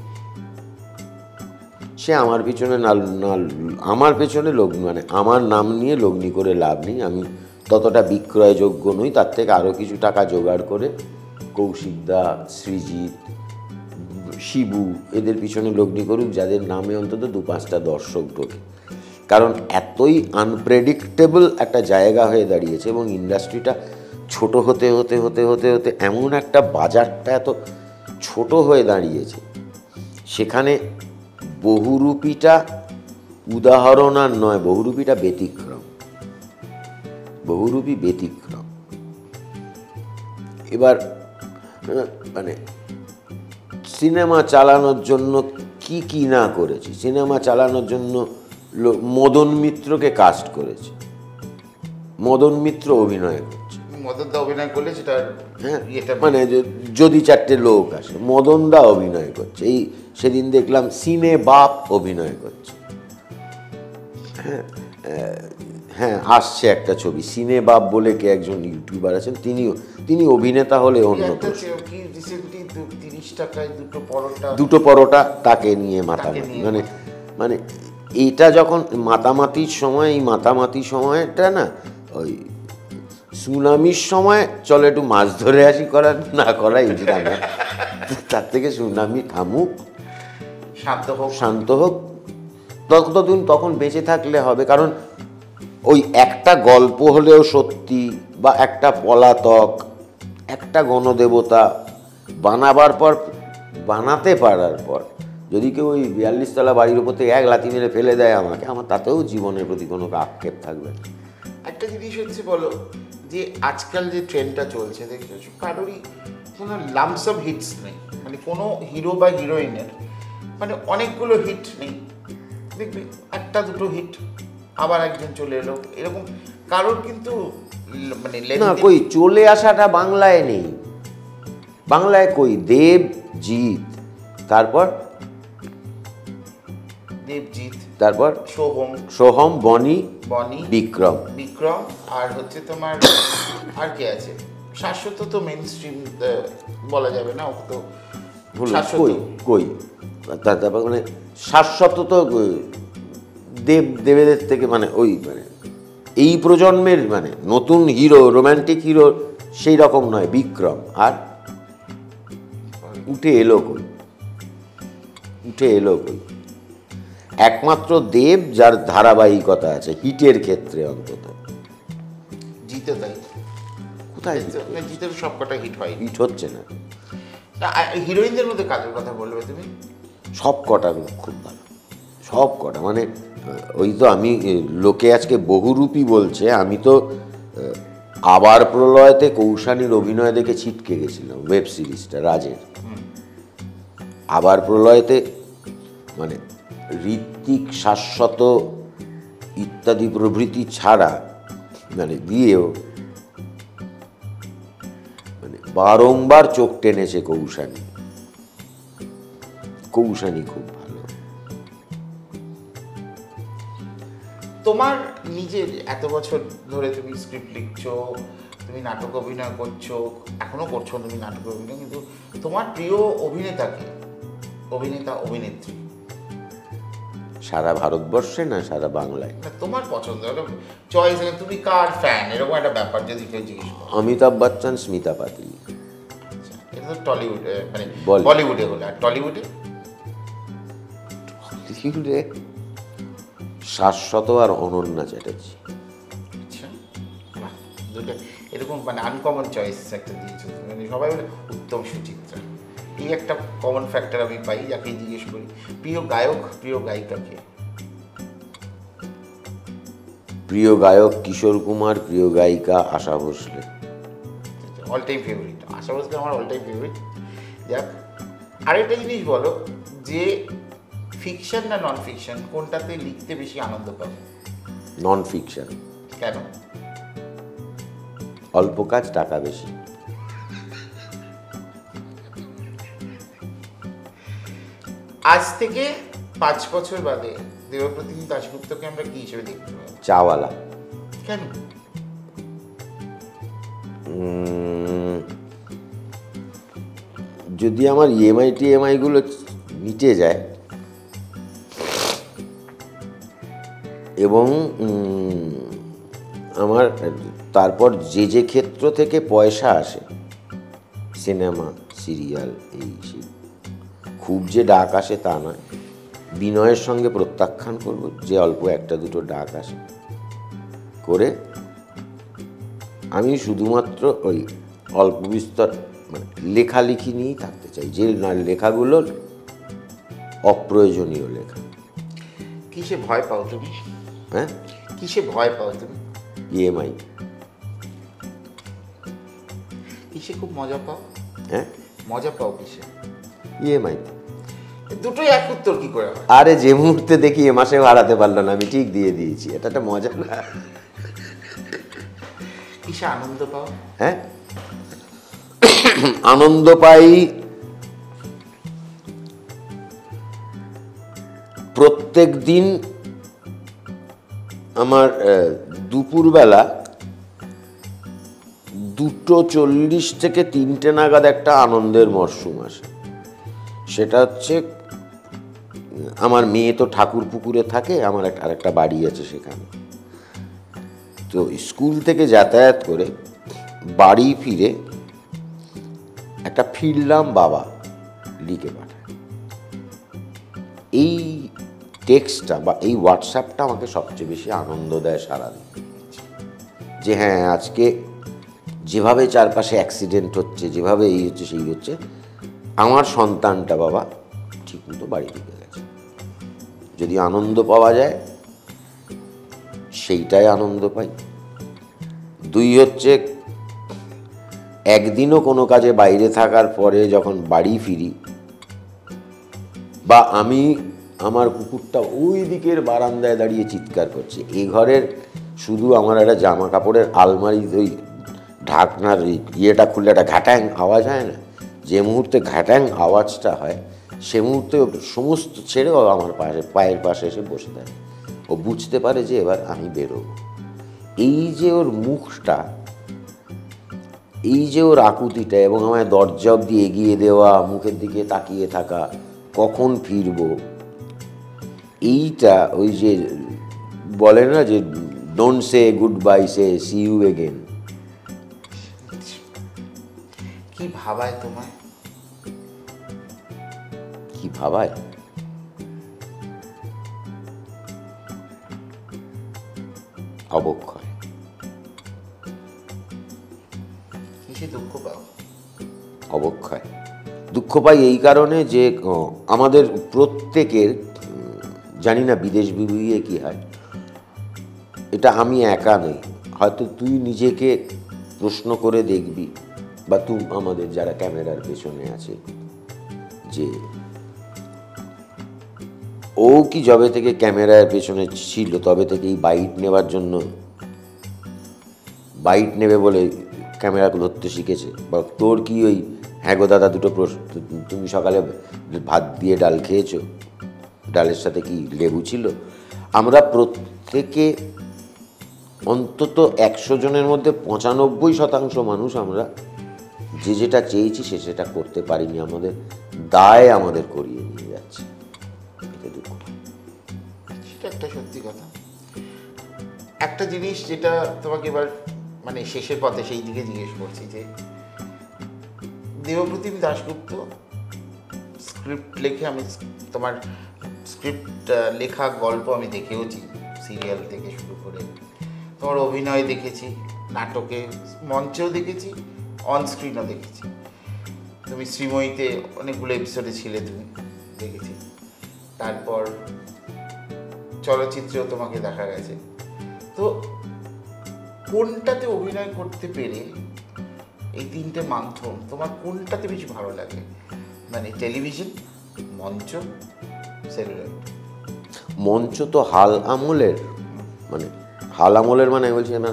সে আমার পিছনে আমার পেছনে লগ্নি, মানে আমার নাম নিয়ে লগ্নি করে লাভ নেই। আমি ততটা বিক্রয়যোগ্য নই। তার থেকে আরও কিছু টাকা জোগাড় করে কৌশিকদা, সৃজিৎ, শিবু এদের পিছনে লগ্নি করুক, যাদের নামে অন্তত 2-5টা দর্শক ঢোকে। কারণ এতই আনপ্রেডিক্টেবল একটা জায়গা হয়ে দাঁড়িয়েছে, এবং ইন্ডাস্ট্রিটা ছোট হতে হতে হতে হতে হতে এমন একটা বাজারটা এত ছোট হয়ে দাঁড়িয়েছে, সেখানে বহুরূপীটা উদাহরণ আর নয়, বহুরূপীটা ব্যতিক্রম, বহুরূপী ব্যতিক্রম। এবার মানে সিনেমা চালানোর জন্য কি কি না করেছি। সিনেমা চালানোর জন্য মদন মিত্রকে কাস্ট করেছি, মদন মিত্র অভিনয় করছে। মদনদা অভিনয় করলে সেটা, হ্যাঁ, মানে যদি 4টে লোক আসে, মদনদা অভিনয় করছে। এই সেদিন দেখলাম সিনে বাপ অভিনয় করছে। হ্যাঁ হ্যাঁ, আসছে একটা ছবি, সিনে বাপ বলে কে একজন ইউটিউবার আছেন, তিনি অভিনেতা হলে অন্য দুটো পরোটা তাকে নিয়ে মাতামাতি, মানে এইটা যখন মাতামাতির সময়, এই মাতামাতির সময়টা না, ওই সুনামির সময় চলো একটু মাছ ধরে আসি করার না করাই উচিত। তার থেকে সুনামি থামুক, শান্ত হোক, ততদিন তখন বেঁচে থাকলে হবে। কারণ ওই একটা গল্প হলেও সত্যি, বা একটা পলাতক, একটা গণদেবতা বানাবার পর, বানাতে পারার পর যদি কেউ ওই 42 তলা বাড়ির উপর থেকে 1 লাথি মেরে ফেলে দেয় আমাকে, আমার তাতেও জীবনের প্রতি কোনো আক্ষেপ থাকবে না। একটা জিনিস হচ্ছে, বলো যে আজকাল যে ট্রেন্ডটা চলছে, দেখছো কারোরই কোনো লামসাম হিটস নেই, মানে কোনো হিরো বা হিরোইনের মানে অনেকগুলো হিট নেই, দেখবি 1-2 হিট, আবার একজন চলে এলো, এরকম কারোর কিন্তু মানে না, কই চলে আসাটা বাংলায় নেই। বাংলায় কই দেবজিৎ, তারপর তারপর সোহম, বনি, বিক্রম, আর হচ্ছে তোমার আর কে আছে? শাশ্বত তো মেইন স্ট্রিম বলা যাবে না, ও তো কই তারপর মানে শাশ্বত তো দেবেদের থেকে, মানে ওই মানে এই প্রজন্মের মানে নতুন হিরো, রোম্যান্টিক হিরো সেই রকম নয় বিক্রম। আর উঠে এলো কই? একমাত্র দেব, যার ধারাবাহিকতা আছে হিটের ক্ষেত্রে অন্তত। জিতে তাই কোথায় জিতের সবকটা হিট হয়, হিট হচ্ছে না। হিরোইনদের মধ্যে কাজের কথা বলবে তুমি? সব কটা খুব ভালো, সব কটা। মানে ওই তো আমি, লোকে আজকে বহুরূপী বলছে, আমি তো আবার প্রলয়তে কৌশানীর অভিনয় দেখে ছিটকে গেছিলাম, ওয়েব সিরিজটা রাজের। আবার প্রলয়তে মানে ঋত্বিক, শাশ্বত ইত্যাদি প্রভৃতি ছাড়া মানে দিয়েও মানে বারংবার চোখ টেনেছে কৌশানী খুব ভালো। তোমার নিজের এত বছর ধরে তুমি স্ক্রিপ্ট লিখছো, তুমি নাটক অভিনয় করছো, এখনো করছো তুমি নাটক অভিনয়, কিন্তু তোমার প্রিয় অভিনেত্রী সারা ভারতবর্ষে না সারা বাংলায়? তোমার পছন্দ চয়েস, তুমি কার ফ্যান, এরকম একটা ব্যাপার যদি কেউ জিজ্ঞেস করে। অমিতাভ বচ্চন, স্মিতা পাতিল। এটা তো টলিউডে, মানে বলিউডে হলো। আর টলিউডে শাশ্বত আর অনন্যা চ্যাটার্জি। আচ্ছা, দুটো এরকম মানে আনকমন চয়েস একটা দিয়েছো, মানে সবাই বলে উত্তম সুচিত্রা। এই একটা কমন ফ্যাক্টর আমি পাই যাকে জিজ্ঞেস করি। প্রিয় গায়ক, প্রিয় গায়িকাকে? প্রিয় গায়ক কিশোর কুমার, প্রিয় গায়িকা আশা ভোসলে। অল টাইম ফেভারিট আশা ভোসলে আমার অল টাইম ফেভারিট। যাক, আরেকটা জিনিস বলো, যে ফিকশন না নন ফিকশন কোনটাতে লিখতে বেশি আনন্দ পাও? Non fiction. কেন? অল্প কাজ, টাকা বেশি। আজ থেকে 5 বছর বাদে দেবপ্রতিম দাশগুপ্তকে আমরা কি হিসেবে দেখতে পাবো? চাওয়ালা। কেন? যদি আমার ইএমআই টিএমআইগুলো মিটে যায় এবং আমার তারপর যে ক্ষেত্র থেকে পয়সা আসে, সিনেমা, সিরিয়াল, এই সেই, খুব যে ডাক আসে তা নয়, বিনয়ের সঙ্গে প্রত্যাখ্যান করব যে অল্প একটা দুটো ডাক আসে, করে আমি শুধুমাত্র ওই অল্প বিস্তর মানে লেখালেখি নিয়েই থাকতে চাই, যে লেখাগুলো অপ্রয়োজনীয় লেখা। কিসে ভয় পাও তুমি? হ্যাঁ, কিসে ভয় পাও তুমি? ইএমআই। কিসে খুব মজা পাও? হ্যাঁ, মজা পাও কিসে? ইএমআই। দুটোই এক উত্তর কি করে হয়? আরে যে মুহূর্তে দেখি এ মাসেও হারাতে পারলো না, আমি ঠিক দিয়ে দিয়েছি, এটা একটা মজা না? কিসে আনন্দ পাও? হ্যাঁ, আনন্দ পাই প্রত্যেক দিন আমার দুপুরবেলা 2:40 থেকে 3টে নাগাদ একটা আনন্দের মরশুম আসে। সেটা হচ্ছে, আমার মেয়ে তো ঠাকুর পুকুরে থাকে, আমার আরেকটা বাড়ি আছে সেখানে, তো স্কুল থেকে যাতায়াত করে বাড়ি ফিরে একটা ফিরলাম বাবা লিখে পাঠায়। এই টেক্সটটা বা এই হোয়াটসঅ্যাপটা আমাকে সবচেয়ে বেশি আনন্দ দেয় সারাদিন, যে হ্যাঁ আজকে যেভাবে চারপাশে অ্যাক্সিডেন্ট হচ্ছে, যেভাবে এই হচ্ছে সেই হচ্ছে, আমার সন্তানটা বাবা ঠিকমতো বাড়ি ঢুকে গেছে। যদি আনন্দ পাওয়া যায় সেইটাই আনন্দ পাই। 2 হচ্ছে, একদিনও কোনো কাজে বাইরে থাকার পরে যখন বাড়ি ফিরি, বা আমি আমার কুকুরটা ওই দিকের বারান্দায় দাঁড়িয়ে চিৎকার করছে, এ ঘরের শুধু আমার একটা জামা কাপড়ের আলমারি ওই ঢাকনার ইয়েটা খুললে একটা ঘাটাং আওয়াজ হয় না, যে মুহূর্তে ঘাটাং আওয়াজটা হয় সে মুহূর্তে সমস্ত ছেড়েও আমার পায়ের পাশে এসে বসে থাকে। ও বুঝতে পারে যে এবার আমি বেরোবো। এই যে ওর মুখটা, এই যে ওর আকুতিটা, এবং আমায় দরজা অবধি এগিয়ে দেওয়া, মুখের দিকে তাকিয়ে থাকা, কখন ফিরবো, এইটা ওই যে বলে না যে don't say goodbye, say see you again. কি ভাবায় তোমায়? কি ভাবায়? অবক্ষয়। কিসে দুঃখ পাও? অবক্ষয়। দুঃখ পাই এই কারণে যে আমাদের প্রত্যেকের, জানি না বিদেশ বিভুঁইয়ে কি হয়, এটা আমি একা নই, হয়তো তুই নিজেকে প্রশ্ন করে দেখবি, বা তুই আমাদের যারা ক্যামেরার পেছনে আছে, যে ও কি যবে থেকে ক্যামেরার পেছনে ছিল তবে থেকে এই বাইট নেবার জন্য, বাইট নেবে বলে ক্যামেরাগুলো ধরতে শিখেছে, বা তোর কি ওই হ্যাঁ গো দাদা দুটো প্রশ্ন, তুমি সকালে ভাত দিয়ে ডাল খেয়েছো, ডালের সাথে কি লেবু ছিল? আমরা প্রত্যেকে অন্তত 100 জনের মধ্যে 95% মানুষ আমরা যে যেটা চেয়েছি সে সেটা করতে পারিনি, আমাদের দায় আমাদের করিয়ে নিয়ে যাচ্ছে। এটা দুঃখ। সেটা একটা সত্যি কথা। একটা জিনিস যেটা তোমাকে এবার মানে শেষের পথে সেই দিকে জিজ্ঞেস করছি, যে দেবপ্রতিম দাশগুপ্ত স্ক্রিপ্ট লেখে, আমি তোমার স্ক্রিপ্ট লেখা গল্প আমি দেখেওছি, সিরিয়াল থেকে শুরু করে তোমার অভিনয় দেখেছি, নাটকে মঞ্চেও দেখেছি, অন স্ক্রিনও দেখেছি। তুমি শ্রীময়ীতে অনেকগুলো এপিসোডে ছিলে, তুমি দেখেছি। তারপর চলচ্চিত্রেও তোমাকে দেখা গেছে। তো কোনটাতে অভিনয় করতে পেরে এই তিনটে মাধ্যম তোমার কোনটাতে বেশি ভালো লাগে? মানে টেলিভিশন, মঞ্চ, সেলুলার? মঞ্চ তো হাল আমলের, মানে হাল আমলের মানে আমি বলছি না,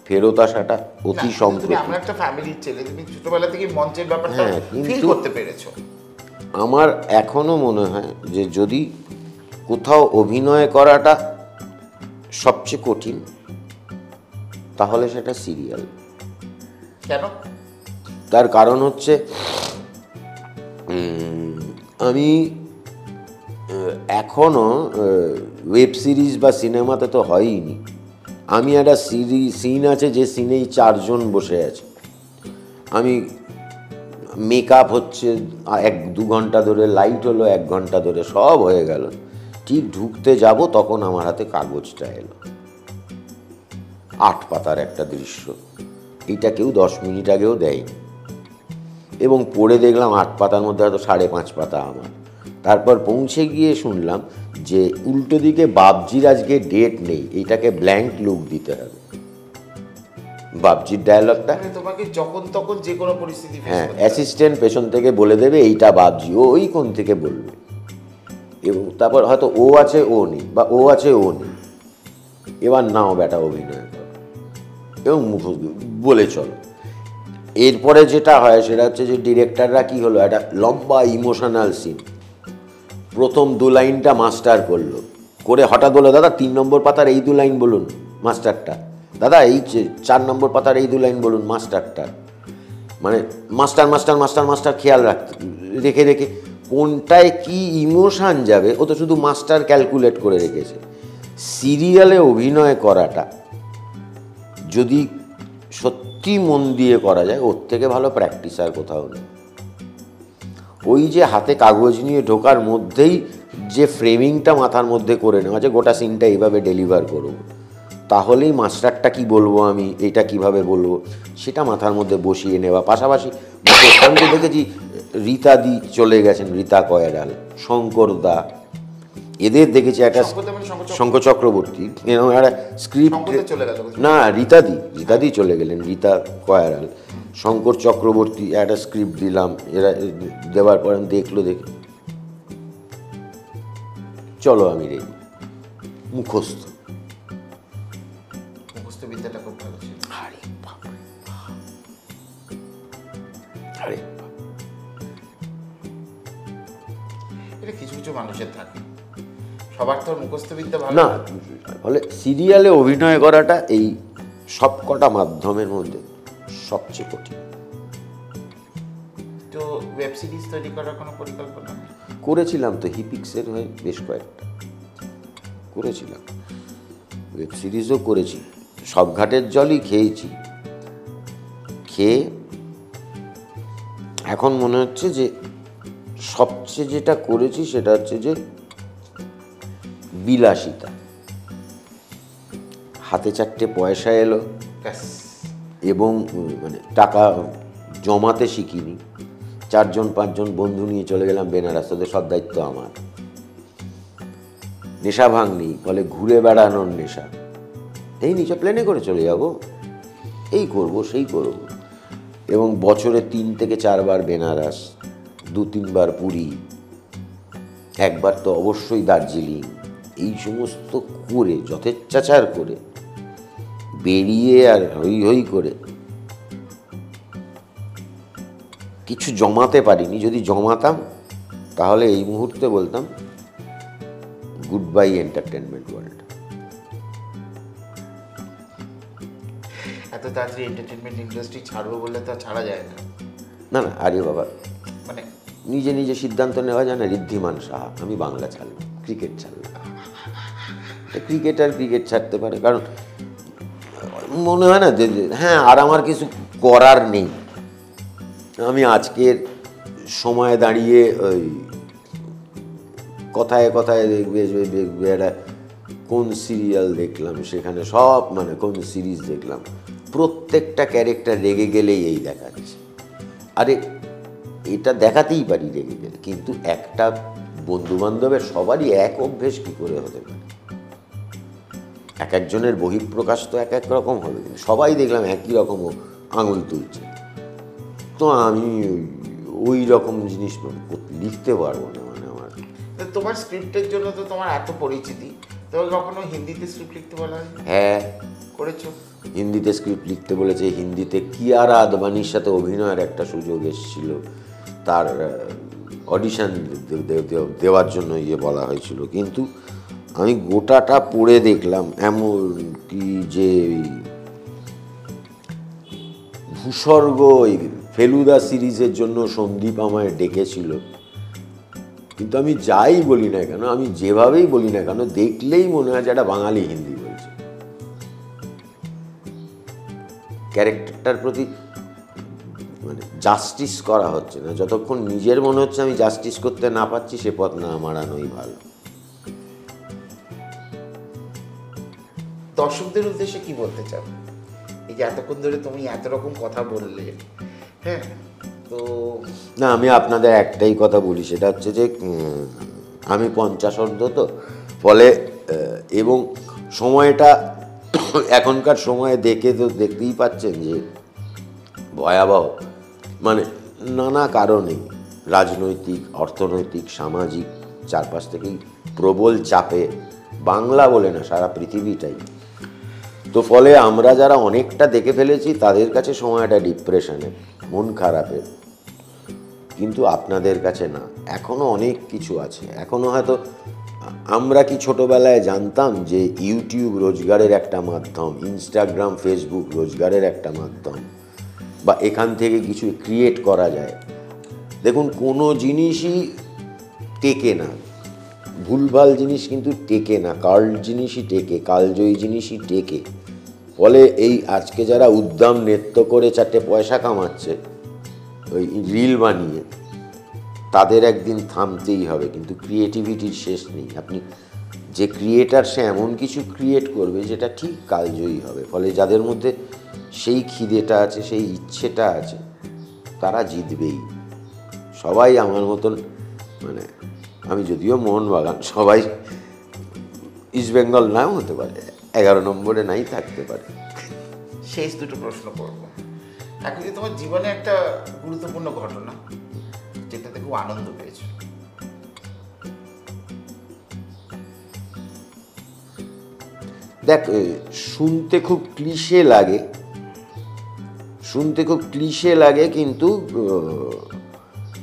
ফেরত আসাটা অতি সম্প্রতি। আমরা একটা ফ্যামিলির ছেলে, তুমি ছোটবেলা থেকে মঞ্চের ব্যাপারটা ফিল করতে পেরেছো। আমার এখনো মনে হয় যে যদি কোথাও অভিনয় করাটা সবচেয়ে কঠিন, তাহলে সেটা সিরিয়াল। কেন? তার কারণ হচ্ছে আমি এখনো ওয়েব সিরিজ বা সিনেমাতে তো হয়ইনি। আমি একটা সিন আছে যে সিনেই 4 জন বসে আছে, আমি মেকআপ হচ্ছে 1-2 ঘন্টা ধরে, লাইট হলো 1 ঘন্টা ধরে, সব হয়ে গেল, ঠিক ঢুকতে যাব তখন আমার হাতে কাগজটা এলো, 8 পাতার একটা দৃশ্য। এটা কেউ 10 মিনিট আগেও দেয়নি, এবং পড়ে দেখলাম 8 পাতার মধ্যে হয়তো 5.5 পাতা আমার। তারপর পৌঁছে গিয়ে শুনলাম যে উল্টো দিকে বাবজির আজকে ডেট নেই, এইটাকে ব্ল্যাঙ্ক লুক দিতে হবে। বাবজির ডায়লগটা তোমাকে যখন তখন যে কোনো পরিস্থিতি, হ্যাঁ, অ্যাসিস্ট্যান্ট পেছন থেকে বলে দেবে এইটা বাবজি, ওই কোণ থেকে বলবে, এবং তারপর হয়তো ও আছে ও নেই, বা ও আছে ও নেই, এবার নাও বেটা অভিনয় করো এবং মুখ বলে চলো। এরপরে যেটা হয় সেটা হচ্ছে যে ডিরেক্টররা কি হলো, একটা লম্বা ইমোশনাল সিন, প্রথম 2 লাইনটা মাস্টার করলো, করে হঠাৎ বললো দাদা 3 নম্বর পাতার এই 2 লাইন বলুন মাস্টারটা, দাদা এই 4 নম্বর পাতার এই 2 লাইন বলুন মাস্টারটা। মানে মাস্টার মাস্টার মাস্টার মাস্টার খেয়াল রেখে রেখে কোনটায় কি ইমোশান যাবে ও তো শুধু মাস্টার ক্যালকুলেট করে রেখেছে। সিরিয়ালে অভিনয় করাটা যদি সত্যি মন দিয়ে করা যায়, ওর থেকে ভালো প্র্যাকটিস আর কোথাও নেই। ওই যে হাতে কাগজ নিয়ে ঢোকার মধ্যেই যে ফ্রেমিংটা মাথার মধ্যে করে নেওয়া, যে গোটা সিনটা এইভাবে ডেলিভার করব, তাহলেই মাস্টারটা কি বলবো আমি, এটা কিভাবে বলবো, সেটা মাথার মধ্যে বসিয়ে নেওয়া। পাশাপাশি ওখানে দেখেছি রীতাদি চলে গেছেন, রীতা কয়রাল, শঙ্কর দা, এদের দেখেছি একটা শঙ্খ চক্রবর্তী, এরকম একটা স্ক্রিপ্ট, না রীতাদি চলে গেলেন, রীতা কয়রাল, শঙ্কর চক্রবর্তী একটা স্ক্রিপ্ট দিলাম, এরা দেওয়ার পর আমি দেখলো, দেখে চলো আমি রেডি, মুখস্থ বিদ্যাটা খুব ভালো ছিল। এটা কিছু কিছু মানুষের থাকে, সবার তো মুখস্থ বিদ্যা ভালো না। ফলে সিরিয়ালে অভিনয় করাটা এই সব কটা মাধ্যমের মধ্যে সবচেয়ে কঠিন। তো ওয়েব সিরিজ তৈরি করার কোনো পরিকল্পনা? করেছিলাম তো, হিপিক্সের হয়ে বেশ কয়েকটা করেছিলাম, ওয়েব সিরিজও করেছি, সব ঘাটের জলই খেয়েছি। খেয়ে এখন মনে হচ্ছে যে সবচেয়ে যেটা করেছি সেটা হচ্ছে যে বিলাসিতা, হাতে 4টে পয়সা এলো এবং মানে টাকা জমাতে শিখিনি, 4-5জন বন্ধু নিয়ে চলে গেলাম বেনারস, ওদের সব দায়িত্ব আমার। নেশা ভাঙনি, ফলে ঘুরে বেড়ানোর নেশা, এই নিচে প্লেনে করে চলে যাব, এই করব সেই করব, এবং বছরে 3 থেকে 4 বার বেনারস, 2-3 বার পুরী, একবার তো অবশ্যই দার্জিলিং, এই সমস্ত করে যথেচ্ছাচার করে বেরিয়ে আর হই হই করে কিছু জমাতে পারিনি। যদি জমাতাম তাহলে এই মুহূর্তে বলতাম গুড বাই এন্টারটেনমেন্ট ওয়ার্ল্ড। এত তাড়াতাড়ি এন্টারটেনমেন্ট ইন্ডাস্ট্রি ছাড়বো বললে তো ছাড়া যায় না। না না, আরে বাবা, মানে নিজে নিজে সিদ্ধান্ত নেওয়া যায় না। ঋদ্ধিমান সাহা, আমি বাংলা ছাড়লাম, ক্রিকেট ছাড়লাম। ক্রিকেট ছাড়তে পারে, কারণ মনে হয় না যে হ্যাঁ আর আমার কিছু করার নেই। আমি আজকের সময়ে দাঁড়িয়ে ওই কথায় কথায় দেখবে একটা কোন সিরিয়াল দেখলাম, সেখানে সব মানে কোন সিরিজ দেখলাম, প্রত্যেকটা ক্যারেক্টার রেগে গেলেই এই দেখাচ্ছে। আরে এটা দেখাতেই পারি রেগে গেলে, কিন্তু একটা বন্ধুবান্ধবের সবারই এক অভ্যেস কী করে হতে পারে? এক একজনের বহিঃপ্রকাশ তো এক এক রকম হবে, কিন্তু সবাই দেখলাম একই রকম আঙুল তুলছে। তো আমি ওই রকম জিনিস লিখতে পারবো না। মানে আমার তোমার স্ক্রিপ্টের জন্য তো তোমার এত পরিচিতি, তোমাকে কখনো হিন্দিতে স্ক্রিপ্ট লিখতে বলা হয়? হ্যাঁ, করেছো? হিন্দিতে স্ক্রিপ্ট লিখতে বলেছে। হিন্দিতে কিয়ারা আদবানির সাথে অভিনয়ের একটা সুযোগ এসেছিল, তার অডিশন দেওয়ার জন্য বলা হয়েছিল। কিন্তু আমি গোটাটা পড়ে দেখলাম, এমন কি যে ভূস্বর্গ ফেলুদা সিরিজের জন্য সন্দীপ আমায় ডেকেছিল, কিন্তু আমি যাই বলি না কেন, আমি যেভাবেই বলি না কেন, দেখলেই মনে হয় যে একটা বাঙালি হিন্দি বলছে। ক্যারেক্টারটার প্রতি মানে জাস্টিস করা হচ্ছে না। যতক্ষণ নিজের মনে হচ্ছে আমি জাস্টিস করতে না পারছি, সে পথ না মারানোই ভালো। দর্শকদের উদ্দেশ্যে কি বলতে চাও? এই যে এতক্ষণ ধরে তুমি এত রকম কথা বললে, হ্যাঁ, তো না, আমি আপনাদের একটাই কথা বলি, সেটা হচ্ছে যে আমি 50 অর্ধ, তো ফলে এবং সময়টা এখনকার সময়ে দেখে তো দেখতেই পাচ্ছেন যে ভয়াবহ। মানে নানা কারণে রাজনৈতিক, অর্থনৈতিক, সামাজিক চারপাশ থেকেই প্রবল চাপে, বাংলা বলে না সারা পৃথিবীটাই। তো ফলে আমরা যারা অনেকটা দেখে ফেলেছি তাদের কাছে সময়টা ডিপ্রেশনের, মন খারাপের, কিন্তু আপনাদের কাছে না। এখনও অনেক কিছু আছে। এখনও হয়তো আমরা কি ছোটোবেলায় জানতাম যে ইউটিউব রোজগারের একটা মাধ্যম, ইনস্টাগ্রাম, ফেসবুক রোজগারের একটা মাধ্যম, বা এখান থেকে কিছু ক্রিয়েট করা যায়। দেখুন, কোনো জিনিসই টেকে না, ভুলভাল জিনিস কিন্তু টেকে না, কার্ল জিনিসই টেকে, কালজয়ী জিনিসই টেকে। ফলে এই আজকে যারা উদ্দাম নৃত্য করে 4টে পয়সা কামাচ্ছে ওই রিল বানিয়ে, তাদের একদিন থামতেই হবে। কিন্তু ক্রিয়েটিভিটির শেষ নেই। আপনি যে ক্রিয়েটার, সে এমন কিছু ক্রিয়েট করবে যেটা ঠিক কালজয়ী হবে। ফলে যাদের মধ্যে সেই খিদেটা আছে, সেই ইচ্ছেটা আছে, তারা জিতবেই। সবাই আমার মতন, মানে আমি যদিও মোহনবাগান, সবাই ইস্টবেঙ্গল নাও হতে পারে, 11 নম্বরে নাই থাকতে পারে। শেষ দুটো প্রশ্ন করবো। এখন যে তোমার জীবনে একটা গুরুত্বপূর্ণ ঘটনা যেটাতে খুব আনন্দ পেয়েছো? দেখ, শুনতে খুব ক্লিশে লাগে, কিন্তু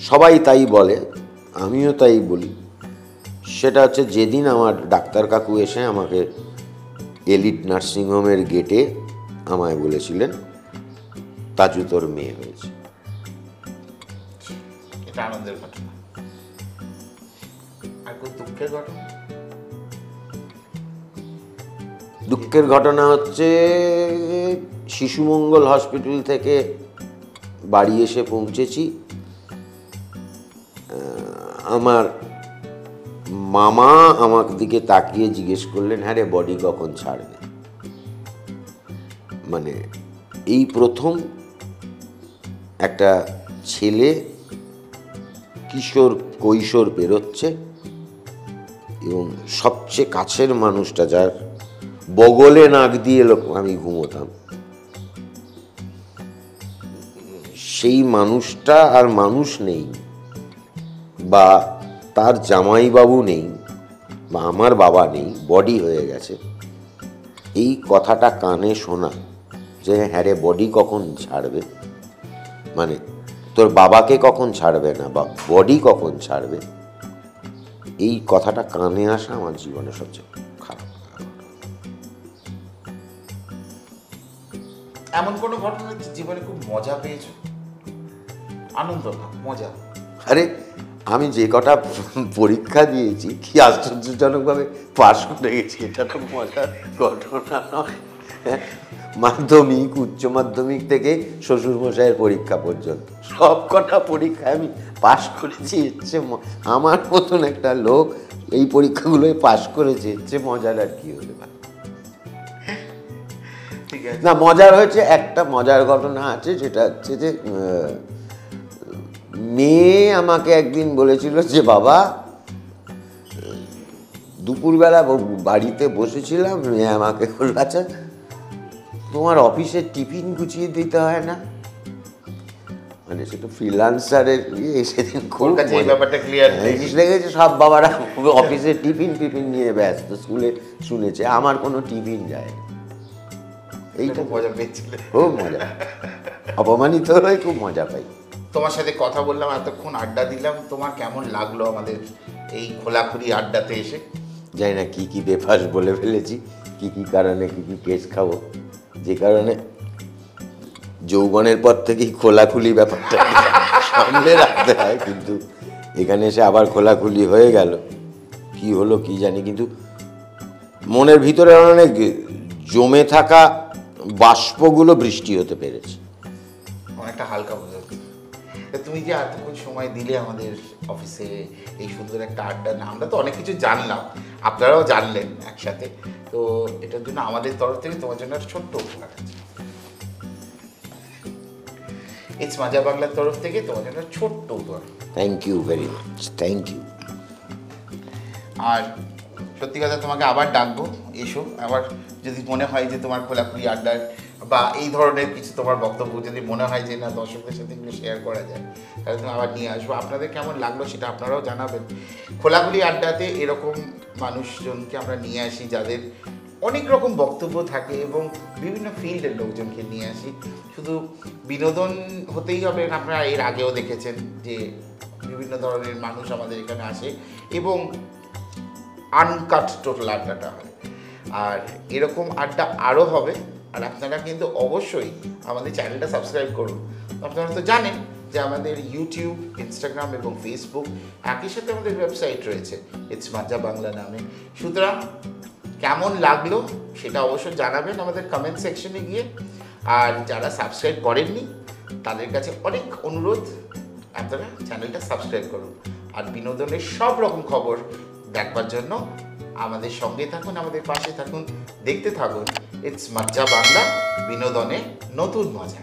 সবাই তাই বলে, আমিও তাই বলি। সেটা হচ্ছে যেদিন আমার ডাক্তার কাকু এসে আমাকে এলিট নার্সিংহোমের গেটে আমায় বলেছিলেন, তাজু তোর মেয়ে হয়েছে। এটা আনন্দের ঘটনা। আর কোন দুঃখের ঘটনা? দুঃখের ঘটনা হচ্ছে শিশুমঙ্গল হসপিটাল থেকে বাড়ি এসে পৌঁছেছি, আমার মামা আমার দিকে তাকিয়ে জিজ্ঞেস করলেন, হ্যাঁ রে, বডি কখন ছাড়বে? মানে এই প্রথম একটা ছেলে কিশোর কৈশোর পেরোচ্ছে, এবং সবচেয়ে কাছের মানুষটা, যার বগলে নাক দিয়ে আমি ঘুমোতাম, সেই মানুষটা আর মানুষ নেই, বা তার জামাইবাবু নেই, বা আমার বাবা নেই, বডি হয়ে গেছে। এই কথাটা কানে শোনা যে হ্যাঁ রে, বডি কখন ছাড়বে, মানে তোর বাবাকে কখন ছাড়বে না, বা বডি কখন ছাড়বে, এই কথাটা কানে আসা আমার জীবনে সবচেয়ে খারাপ। এমন কোনো ঘটনা জীবনে খুব মজা পেয়েছো? আনন্দ না, মজা? আরে, আমি যে কটা পরীক্ষা দিয়েছি, কি আশ্চর্যজনকভাবে পাশ করে গেছি, এটা তো মজার ঘটনা নয়। মাধ্যমিক, উচ্চ মাধ্যমিক থেকে শ্বশুরমশাইয়ের পরীক্ষা পর্যন্ত সব কটা পরীক্ষায় আমি পাশ করেছি। আমার মতন একটা লোক এই পরীক্ষাগুলোয় পাশ করেছে, মজার আর কি হতে পারে? ঠিক আছে না, মজার হয়েছে, একটা মজার ঘটনা আছে, সেটা হচ্ছে যে মেয়ে আমাকে একদিন বলেছিল যে বাবা, দুপুরবেলা বাড়িতে বসেছিলাম, মেয়ে আমাকে বলল, আচ্ছা তোমার অফিসের টিফিন গুছিয়ে দিতে হয় না? মানে সেটা ফ্রিল্যান্সারের সেদিন খুব এই ব্যাপারটা ক্লিয়ার লেগেছে। সব বাবারা অফিসে টিফিন নিয়ে ব্যস্ত, স্কুলে শুনেছে, আমার কোনো টিফিন যায় না। এইটা মজা পেয়েছিল, খুব মজা, অপমানিত হয়ে খুব মজা পাই। তোমার সাথে কথা বললাম, এতক্ষণ আড্ডা দিলাম, তোমার কেমন লাগলো আমাদের এই খোলাখুলি আড্ডাতে এসে? জানি না কী কী বেফাস বলে ফেলেছি, কী কী কারণে কী কী কেস খাবো, যে কারণে যৌবনের পর থেকেই খোলাখুলি ব্যাপারটা সামলে রাখতে হয়। কিন্তু এখানে এসে আবার খোলাখুলি হয়ে গেল, কি হলো কি জানি। কিন্তু মনের ভিতরে অনেক জমে থাকা বাষ্পগুলো বৃষ্টি হতে পেরেছে, অনেকটা হালকা বোঝা যাচ্ছে। তুমি যে এতক্ষণ সময় দিলে আমাদের অফিসে এই সুন্দর একটা আড্ডা, না আমরা তো অনেক কিছু জানলাম, আপনারাও জানলেন একসাথে, তো এটার জন্য আমাদের তরফ থেকে তোমার জন্য একটা ছোট্ট উপহার আছে। ইটস মাজা বাংলার তরফ থেকে তোমার জন্য ছোট্ট উপহার। Thank you very much, thank you. আর সত্যি কথা, তোমাকে আবার ডাকবো, এসো আবার। যদি মনে হয় যে তোমার খোলাখুলি আড্ডার বা এই ধরনের কিছু তোমার বক্তব্য যদি মনে হয় যে না দর্শকদের সাথে এগুলো শেয়ার করা যায়, তাহলে তুমি আবার নিয়ে আসবো। আপনাদের কেমন লাগলো সেটা আপনারাও জানাবেন। খোলাখুলি আড্ডাতে এরকম মানুষজনকে আমরা নিয়ে আসি যাদের অনেক রকম বক্তব্য থাকে এবং বিভিন্ন ফিল্ডের লোকজনকে নিয়ে আসি। শুধু বিনোদন হতেই হবে, আপনারা এর আগেও দেখেছেন যে বিভিন্ন ধরনের মানুষ আমাদের এখানে আসে এবং আনকাট টোটাল আড্ডাটা হয়। আর এরকম আড্ডা আরও হবে। আর আপনারা কিন্তু অবশ্যই আমাদের চ্যানেলটা সাবস্ক্রাইব করুন। আপনারা তো জানেন যে আমাদের ইউটিউব, ইনস্টাগ্রাম এবং ফেসবুক, একই সাথে আমাদের ওয়েবসাইট রয়েছে ইটস মাজা বাংলা নামে। সুতরাং কেমন লাগলো সেটা অবশ্যই জানাবেন আমাদের কমেন্ট সেকশনে গিয়ে। আর যারা সাবস্ক্রাইব করেননি তাদের কাছে অনেক অনুরোধ, আপনারা চ্যানেলটা সাবস্ক্রাইব করুন। আর বিনোদনের সব রকম খবর দেখবার জন্য আমাদের সঙ্গে থাকুন, আমাদের পাশে থাকুন, দেখতে থাকুন ইটস মাজা বাংলা, বিনোদনে নতুন মজা।